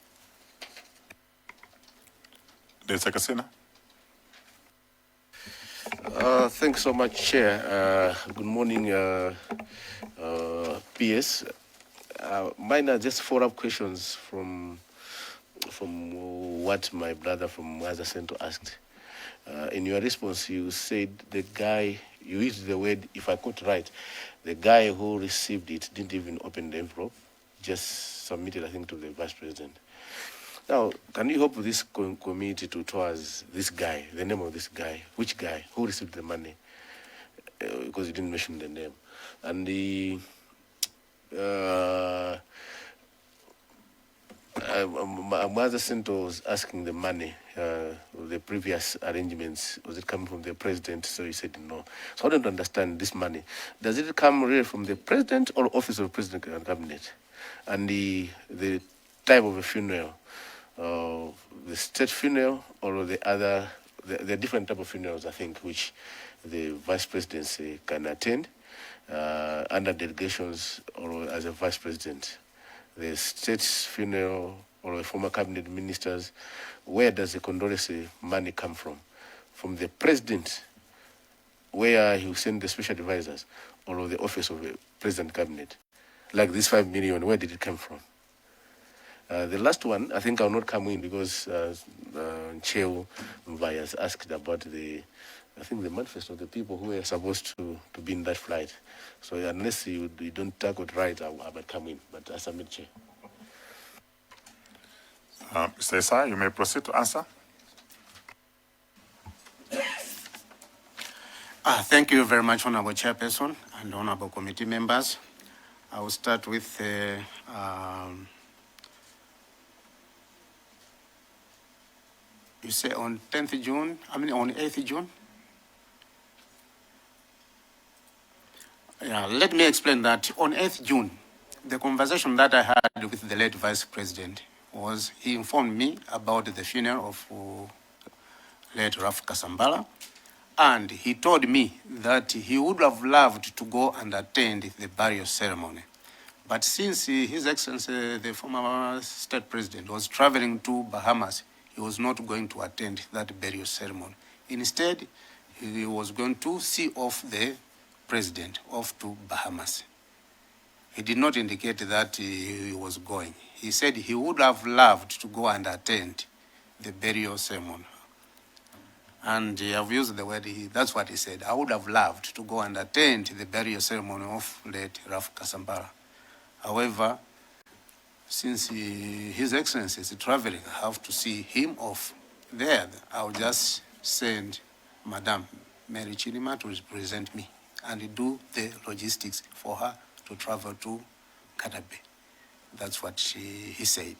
Deza Kasino. Thanks so much, Chair. Good morning, PS. Mine are just follow-up questions from what my brother from Mwaza Center asked. In your response, you said the guy, you used the word, if I quote right, the guy who received it didn't even open the envelope, just submitted, I think, to the Vice President. Now, can you help this committee to tell us this guy, the name of this guy, which guy, who received the money? Because you didn't mention the name. And the Mother Center was asking the money, the previous arrangements, was it coming from the president? So he said no. So I don't understand this money. Does it come really from the president or office of president and cabinet? And the type of a funeral, the state funeral or the other, the different type of funerals, I think, which the vice presidency can attend under delegations or as a vice president. The state's funeral or the former cabinet ministers, where does the condolence money come from? From the president, where he will send the special advisors, or the office of the president cabinet? Like this 5 million, where did it come from? The last one, I think I'll not come in because Cheo Mbai has asked about the manifesto of the people who were supposed to be in that flight. So unless you don't tackle it right, I might come in, but I submit, Chair. Mr. Esaya, you may proceed to answer. Thank you very much, Honorable Chairperson and Honorable Committee members. I will start with you say on 10th June, on 8th June? Yeah, let me explain that. On 8th June, the conversation that I had with the late Vice President was he informed me about the funeral of late Raf Kasambala, and he told me that he would have loved to go and attend the burial ceremony. But since His Excellency, the former state president, was traveling to Bahamas, he was not going to attend that burial ceremony. Instead, he was going to see off the president off to Bahamas. He did not indicate that he was going. He said he would have loved to go and attend the burial ceremony. And I've used the word, that's what he said. I would have loved to go and attend the burial ceremony of late Ralph Kasambara. However, since His Excellency is traveling, I have to see him off there. I'll just send Madam Mary Chinima to represent me and do the logistics for her to travel to Kadabe. That's what he said.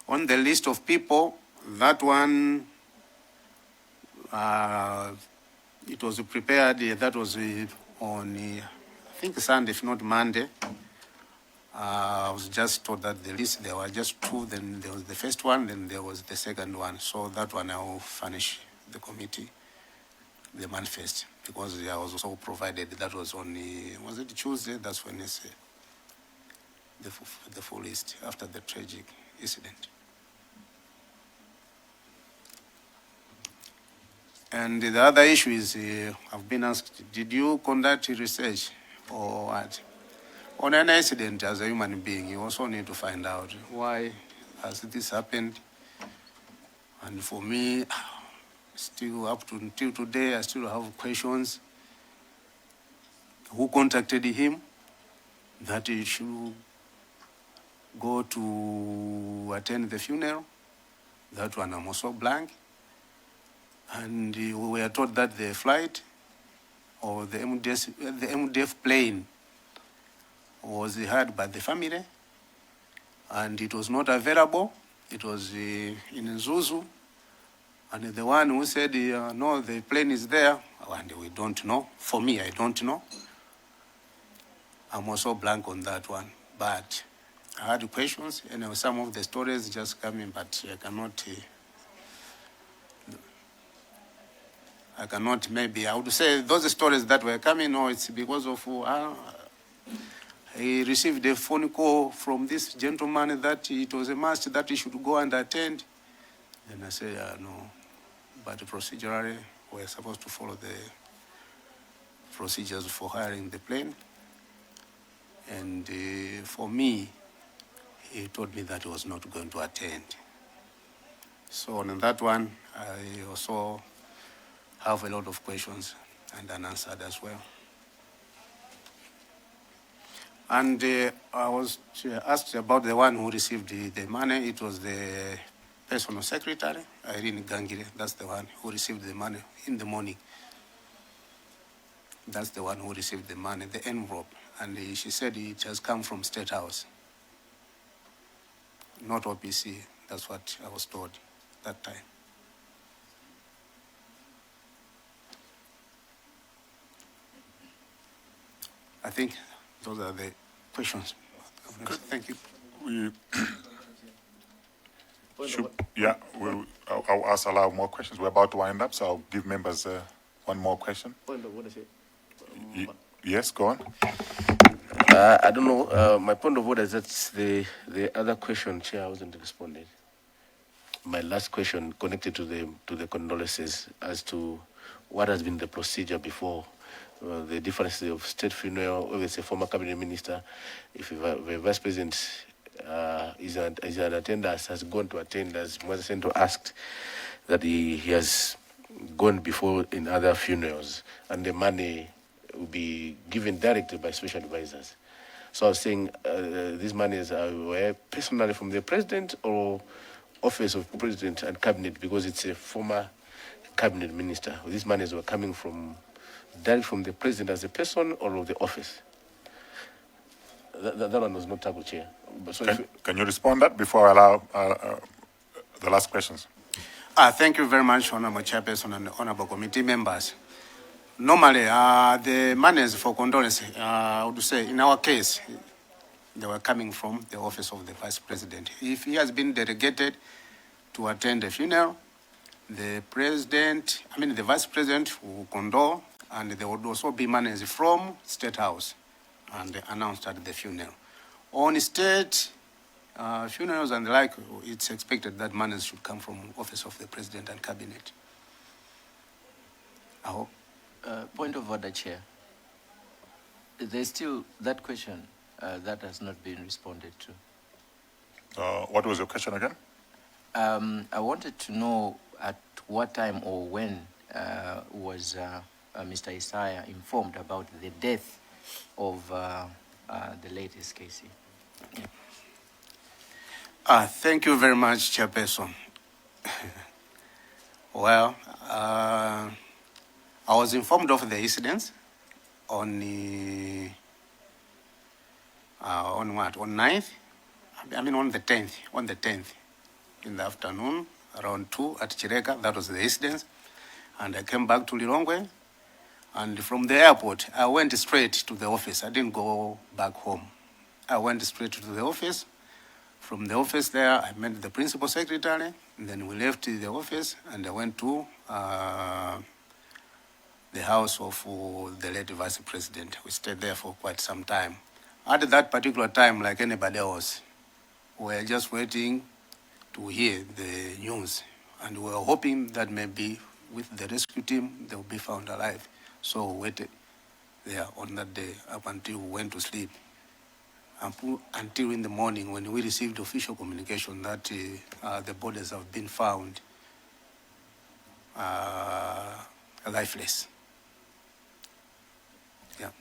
On the list of people, that one, it was prepared, that was on, I think Sunday, if not Monday. I was just told that the list, there were just two, then there was the first one, then there was the second one. So that one I will furnish the committee, the manifest, because I was also provided, that was on, was it Tuesday? That's when it's the full list after the tragic incident. And the other issue is, I've been asked, did you conduct research or what? On an incident as a human being, you also need to find out why has this happened. And for me, still up to until today, I still have questions. Who contacted him that he should go to attend the funeral? That one I'm also blank. And we were told that the flight or the MDF plane was had by the family, and it was not available. It was in Zuzu, and the one who said, no, the plane is there, and we don't know. For me, I don't know. I'm also blank on that one, but I had questions, and some of the stories just coming, but I cannot, maybe I would say those stories that were coming, no, it's because of, he received a phone call from this gentleman that it was a must that he should go and attend. Then I said, no, but procedurally, we're supposed to follow the procedures for hiring the plane. And for me, he told me that he was not going to attend. So on that one, I also have a lot of questions and unanswered as well. And I was asked about the one who received the money. It was the personal secretary, Irene Gangire. That's the one who received the money in the morning. That's the one who received the money, the envelope. And she said it has come from State House, not OPC. That's what I was told that time. I think those are the questions. Thank you. I'll allow more questions. We're about to wind up, so I'll give members one more question. Yes, go on. I don't know. My point of order is that's the other question, Chair, I wasn't responding. My last question connected to the condolences as to what has been the procedure before. The differences of state funeral, whether it's a former cabinet minister, if the vice president is an attendance, has gone to attend, as Mwazasento asked, that he has gone before in other funerals, and the money will be given directly by special advisors. So I was saying these monies were personally from the president or office of president and cabinet, because it's a former cabinet minister. These monies were coming from direct from the president as a person or of the office. That one was not tackled, Chair. So can you respond that before I allow the last questions? Thank you very much, Honorable Chairperson and Honorable Committee members. Normally, the monies for condolence, I would say, in our case, they were coming from the office of the Vice President. If he has been delegated to attend a funeral, the Vice President will condole, and there would also be monies from State House and announced at the funeral. On state funerals and the like, it's expected that monies should come from office of the President and Cabinet. I hope. Point of order, Chair. There's still that question that has not been responded to. What was your question again? I wanted to know at what time or when was Mr. Isaiah informed about the death of the late Sikwese? Thank you very much, Chairperson. Well, I was informed of the incidents on what? On 9th? I mean on the 10th. On the 10th in the afternoon, around 2 at Chireka. That was the incident. And I came back to Lilongwe. And from the airport, I went straight to the office. I didn't go back home. I went straight to the office. From the office there, I met the principal secretary. And then we left the office and I went to the house of the late vice president. We stayed there for quite some time. At that particular time, like anybody else, we were just waiting to hear the news. And we were hoping that maybe with the rescue team, they will be found alive. So we waited there on that day up until we went to sleep. Until in the morning when we received official communication that the bodies have been found lifeless. Yeah.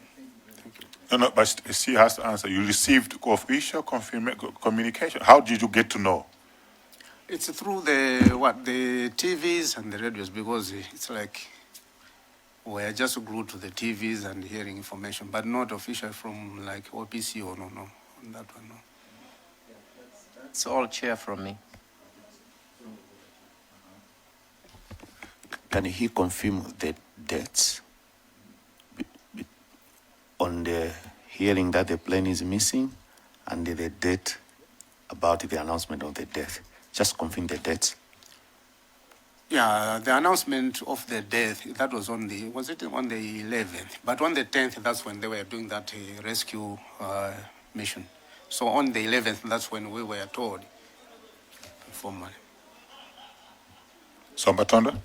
Thank you. No, but she has to answer. You received official communication. How did you get to know? It's through the TVs and the radios, because it's like we're just glued to the TVs and hearing information, but not official from like OPC or no, on that one, no. That's all, Chair, from me. Can he confirm the dates on the hearing that the plane is missing and the date about the announcement of the death? Just confirm the dates. Yeah, the announcement of the death, that was on the 11th? But on the 10th, that's when they were doing that rescue mission. So on the 11th, that's when we were told formally. So, Batonda?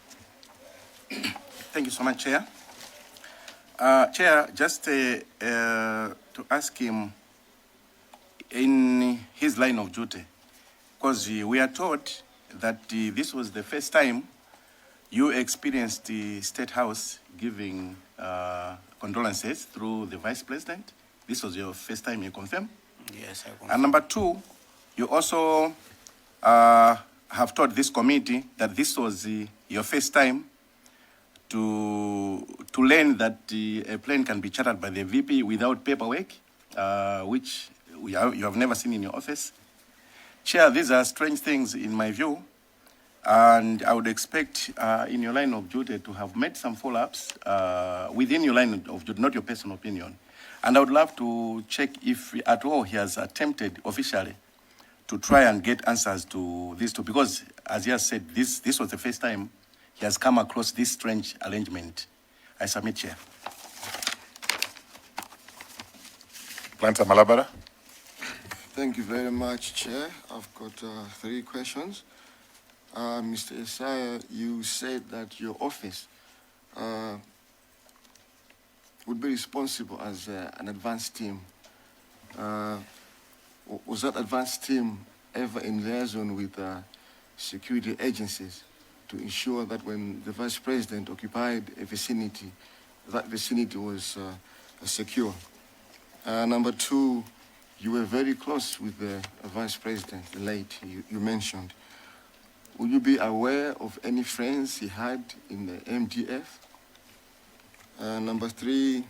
Thank you so much, Chair. Chair, just to ask him in his line of duty, because we are told that this was the first time you experienced the State House giving condolences through the Vice President. This was your first time, you confirm? Yes, I confirm. And number two, you also have told this committee that this was your first time to learn that a plane can be chartered by the VP without paperwork, which you have never seen in your office. Chair, these are strange things in my view, and I would expect in your line of duty to have made some follow-ups within your line of duty, not your personal opinion. And I would love to check if at all he has attempted officially to try and get answers to these two, because as he has said, this was the first time he has come across this strange arrangement. I submit, Chair. Planter Malabara? Thank you very much, Chair. I've got 3 questions. Mr. Isaiah, you said that your office would be responsible as an advance team. Was that advance team ever in liaison with security agencies to ensure that when the Vice President occupied a vicinity, that vicinity was secure? Number 2, you were very close with the Vice President, the late, you mentioned. Would you be aware of any friends he had in the MDF? Number 3,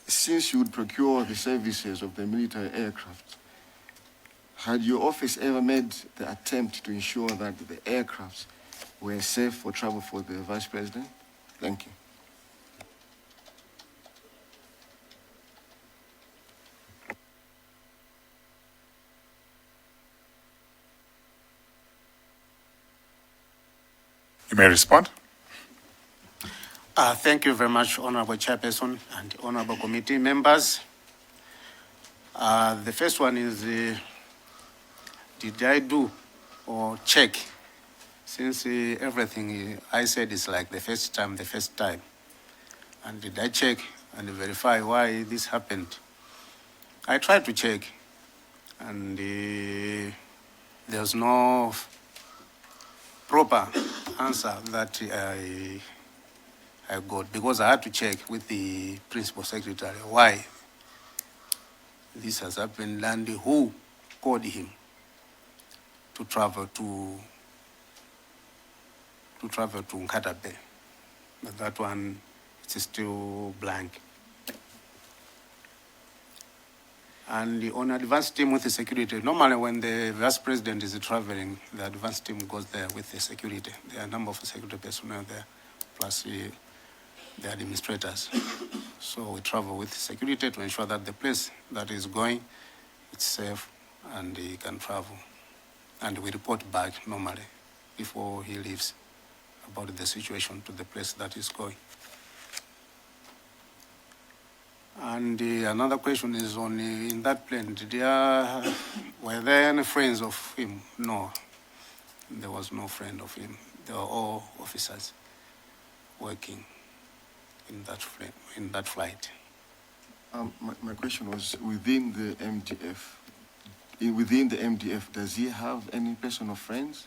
since you would procure the services of the military aircraft, had your office ever made the attempt to ensure that the aircrafts were safe for travel for the Vice President? Thank you. You may respond. Thank you very much, Honorable Chairperson and Honorable Committee members. The first one is, did I do or check, since everything I said is like the first time, and did I check and verify why this happened. I tried to check, and there's no proper answer that I got, because I had to check with the principal secretary why this has happened and who called him to travel to Nkata Bay. But that one, it's still blank. And on advanced team with the security, normally when the vice president is traveling, the advanced team goes there with the security. There are a number of security personnel there, plus the administrators. So we travel with security to ensure that the place that is going, it's safe and he can travel. And we report back normally before he leaves about the situation to the place that he's going. And another question is on in that plane, were there any friends of him? No, there was no friend of him. They were all officers working in that flight. My question was within the MDF. Within the MDF, does he have any personal friends?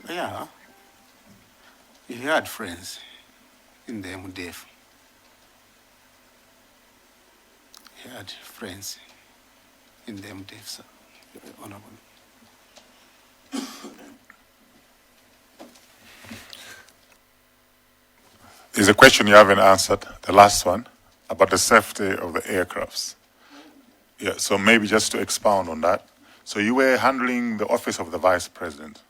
Yeah, he had friends in the MDF. He had friends in the MDF, sir. Honorable. There's a question you haven't answered, the last one, about the safety of the aircrafts. Yeah, so maybe just to expound on that. So you were handling the office of the vice president.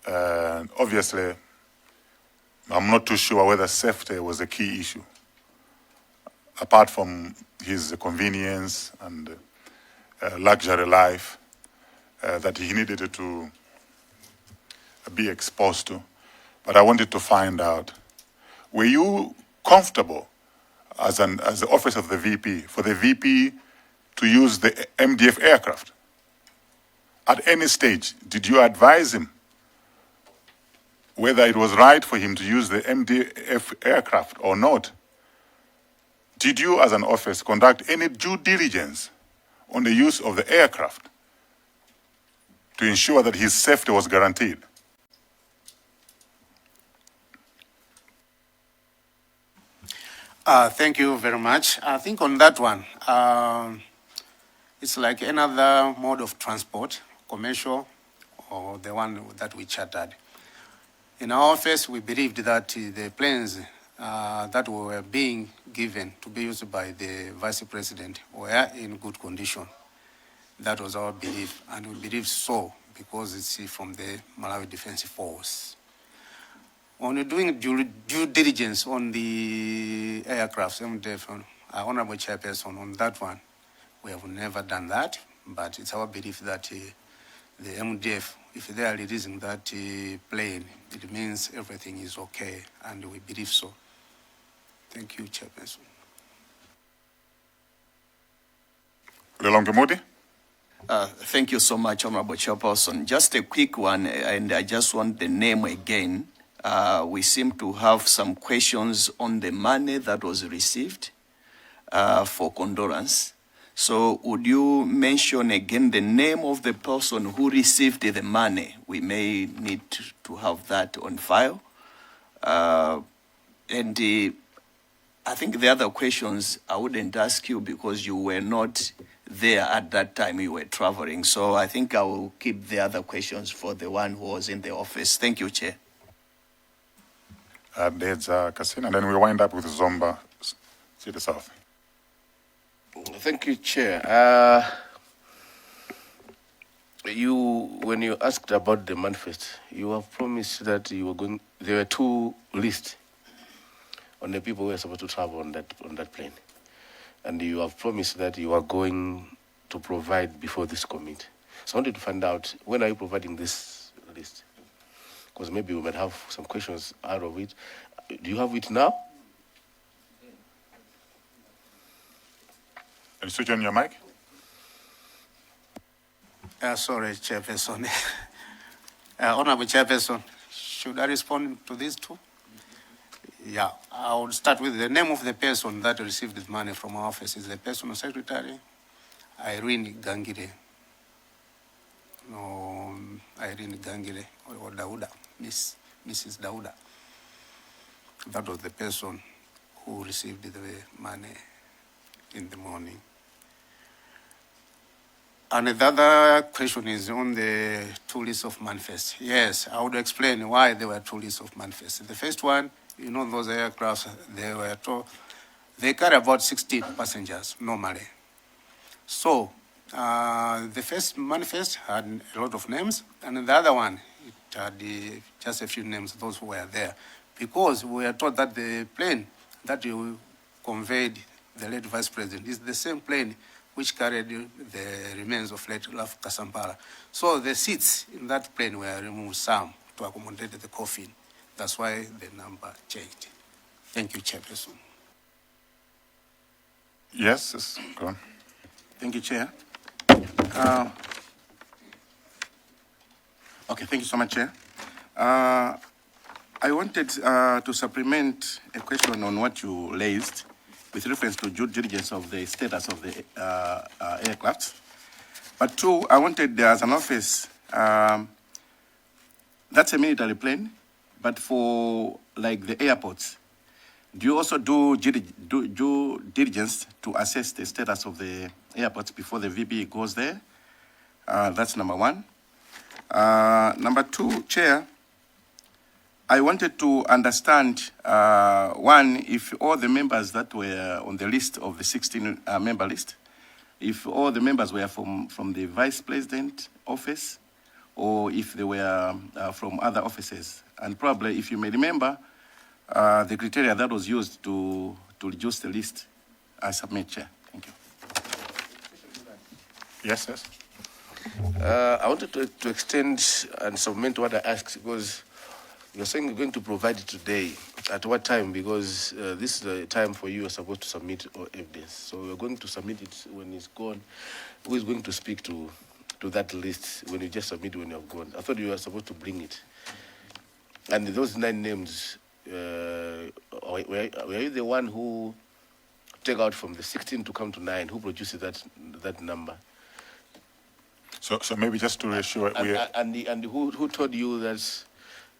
And obviously, I'm not too sure whether safety was a key issue, apart from his convenience and luxury life that he needed to be exposed to. But I wanted to find out, were you comfortable as the office of the VP, for the VP to use the MDF aircraft? At any stage, did you advise him whether it was right for him to use the MDF aircraft or not? Did you, as an office, conduct any due diligence on the use of the aircraft to ensure that his safety was guaranteed? Thank you very much. I think on that one, it's like another mode of transport, commercial, or the one that we chartered. In our office, we believed that the planes that were being given to be used by the vice president were in good condition. That was our belief, and we believe so because it's from the Malawi Defense Force. On doing due diligence on the aircraft, MDF, Honorable Chairperson, on that one, we have never done that, but it's our belief that the MDF, if they are releasing that plane, it means everything is okay, and we believe so. Thank you, Chairperson. Lelonge Modi? Thank you so much, Honorable Chairperson. Just a quick one, and I just want the name again. We seem to have some questions on the money that was received for condolence. So would you mention again the name of the person who received the money? We may need to have that on file. I think the other questions I wouldn't ask you because you were not there at that time, you were traveling. So I think I will keep the other questions for the one who was in the office. Thank you, Chair. There's Kasina, and then we wind up with Zomba, City South. Thank you, Chair. When you asked about the manifest, you have promised that you were going. There were two lists on the people who were supposed to travel on that plane, and you have promised that you are going to provide before this committee. So I wanted to find out, when are you providing this list? Because maybe we might have some questions out of it. Do you have it now? Can you switch on your mic? Sorry, Chairperson. Honorable Chairperson, should I respond to these two? Yeah, I would start with the name of the person that received the money from our office. Is the personal secretary, Irene Gangire. No, Irene Gangire or Dauda, Mrs. Dauda. That was the person who received the money in the morning. And the other question is on the 2 lists of manifests. Yes, I would explain why there were 2 lists of manifests. The first one, you know, those aircrafts, they carry about 16 passengers normally. So the first manifest had a lot of names, and the other one, it had just a few names, those who were there. Because we were told that the plane that you conveyed the late Vice President is the same plane which carried the remains of late Laf Kasampala. So the seats in that plane were removed some to accommodate the coffin. That's why the number changed. Thank you, Chairperson. Yes, go on. Thank you, Chair. Okay, thank you so much, Chair. I wanted to supplement a question on what you raised with reference to due diligence of the status of the aircraft. But two, I wanted, as an office, that's a military plane, but for like the airports, do you also do due diligence to assess the status of the airports before the VP goes there? That's number one. Number two, Chair, I wanted to understand, one, if all the members that were on the list of the 16 member list, if all the members were from the Vice President office, or if they were from other offices. And probably, if you may remember, the criteria that was used to reduce the list, I submit, Chair. Thank you. Yes, yes. I wanted to extend and submit what I asked, because you're saying you're going to provide it today. At what time? Because this is the time for you are supposed to submit all evidence. So you're going to submit it when it's gone. Who is going to speak to that list when you just submit when you're gone? I thought you were supposed to bring it. And those 9 names, were you the one who take out from the 16 to come to 9? Who produces that number? So maybe just to reassure, and who told you that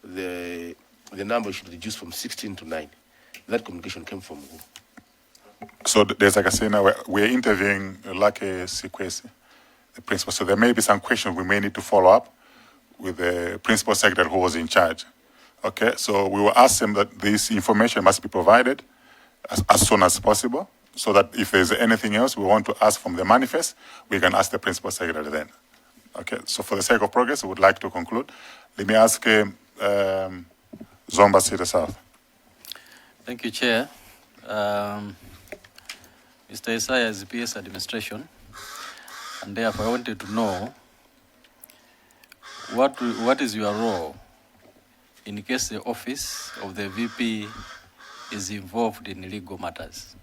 the number should reduce from 16 to 9? That communication came from who? So there's, like I say now, we're interviewing like a Sikwese, the principal. So there may be some questions we may need to follow up with the principal secretary who was in charge. Okay, so we will ask them that this information must be provided as soon as possible, so that if there's anything else we want to ask from the manifest, we can ask the principal secretary then. Okay, so for the sake of progress, I would like to conclude. Let me ask Zomba City South. Thank you, Chair. Mr. Isaiah is PS administration, and therefore I wanted to know what is your role in case the office of the VP is involved in legal matters.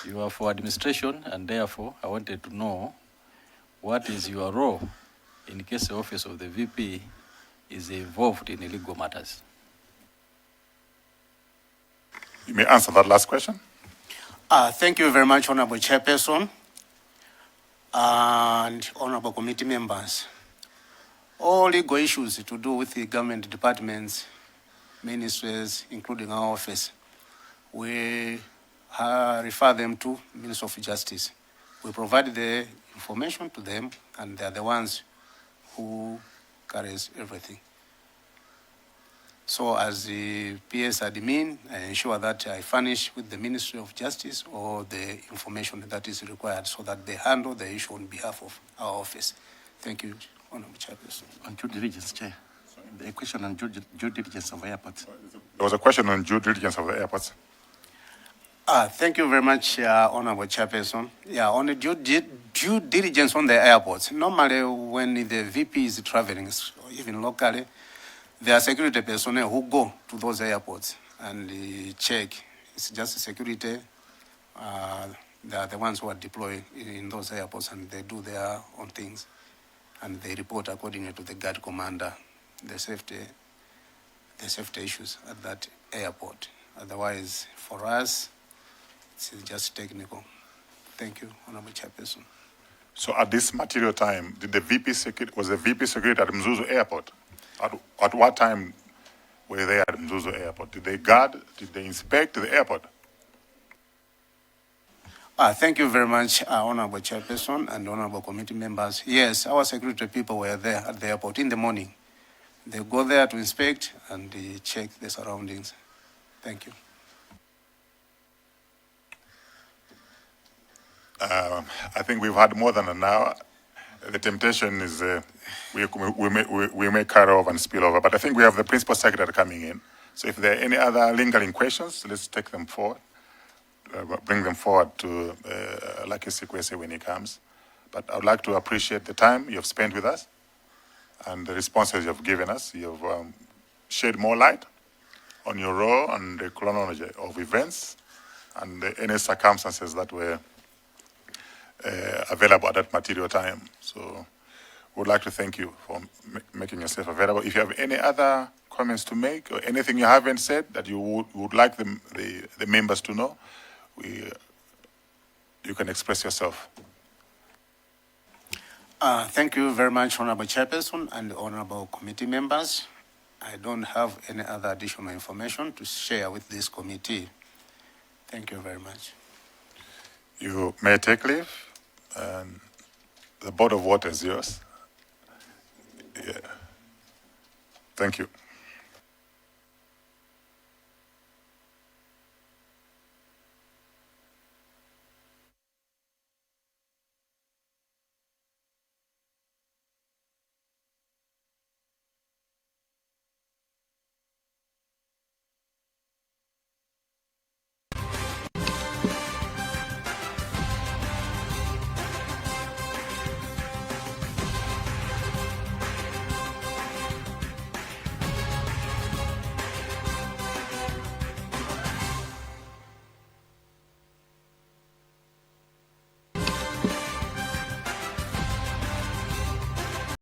You are for administration, and therefore I wanted to know what is your role in case the office of the VP is involved in legal matters. You may answer that last question. Thank you very much, Honorable Chairperson and Honorable Committee members. All legal issues to do with the government departments, ministries, including our office, we refer them to Minister of Justice. We provide the information to them, and they are the ones who carries everything. So as the PS admin, I ensure that I furnish with the Ministry of Justice all the information that is required so that they handle the issue on behalf of our office. Thank you, Honorable Chairperson. On due diligence, Chair. The question on due diligence of airports. There was a question on due diligence of the airports. Thank you very much, Honorable Chairperson. Yeah, on the due diligence on the airports, normally when the VP is traveling, even locally, there are security personnel who go to those airports and check. It's just security. They are the ones who are deployed in those airports, and they do their own things. And they report accordingly to the guard commander, the safety issues at that airport. Otherwise, for us, it's just technical. Thank you, Honorable Chairperson. So at this material time, was the VP security at Mzuzu Airport? At what time were they at Mzuzu Airport? Did they guard? Did they inspect the airport? Thank you very much, Honorable Chairperson and Honorable Committee members. Yes, our security people were there at the airport in the morning. They go there to inspect and check the surroundings. Thank you. I think we've had more than an hour. The temptation is we may carry over and spill over, but I think we have the Principal Secretary coming in. So if there are any other lingering questions, let's take them forward, bring them forward to Lucky Sikwese when he comes. But I would like to appreciate the time you have spent with us and the responses you have given us. You have shed more light on your role and the chronology of events and any circumstances that were available at that material time. So we'd like to thank you for making yourself available. If you have any other comments to make or anything you haven't said that you would like the members to know, you can express yourself. Thank you very much, Honorable Chairperson and Honorable Committee members. I don't have any other additional information to share with this committee. Thank you very much. You may take leave. And the Board of Water is yours. Yeah. Thank you.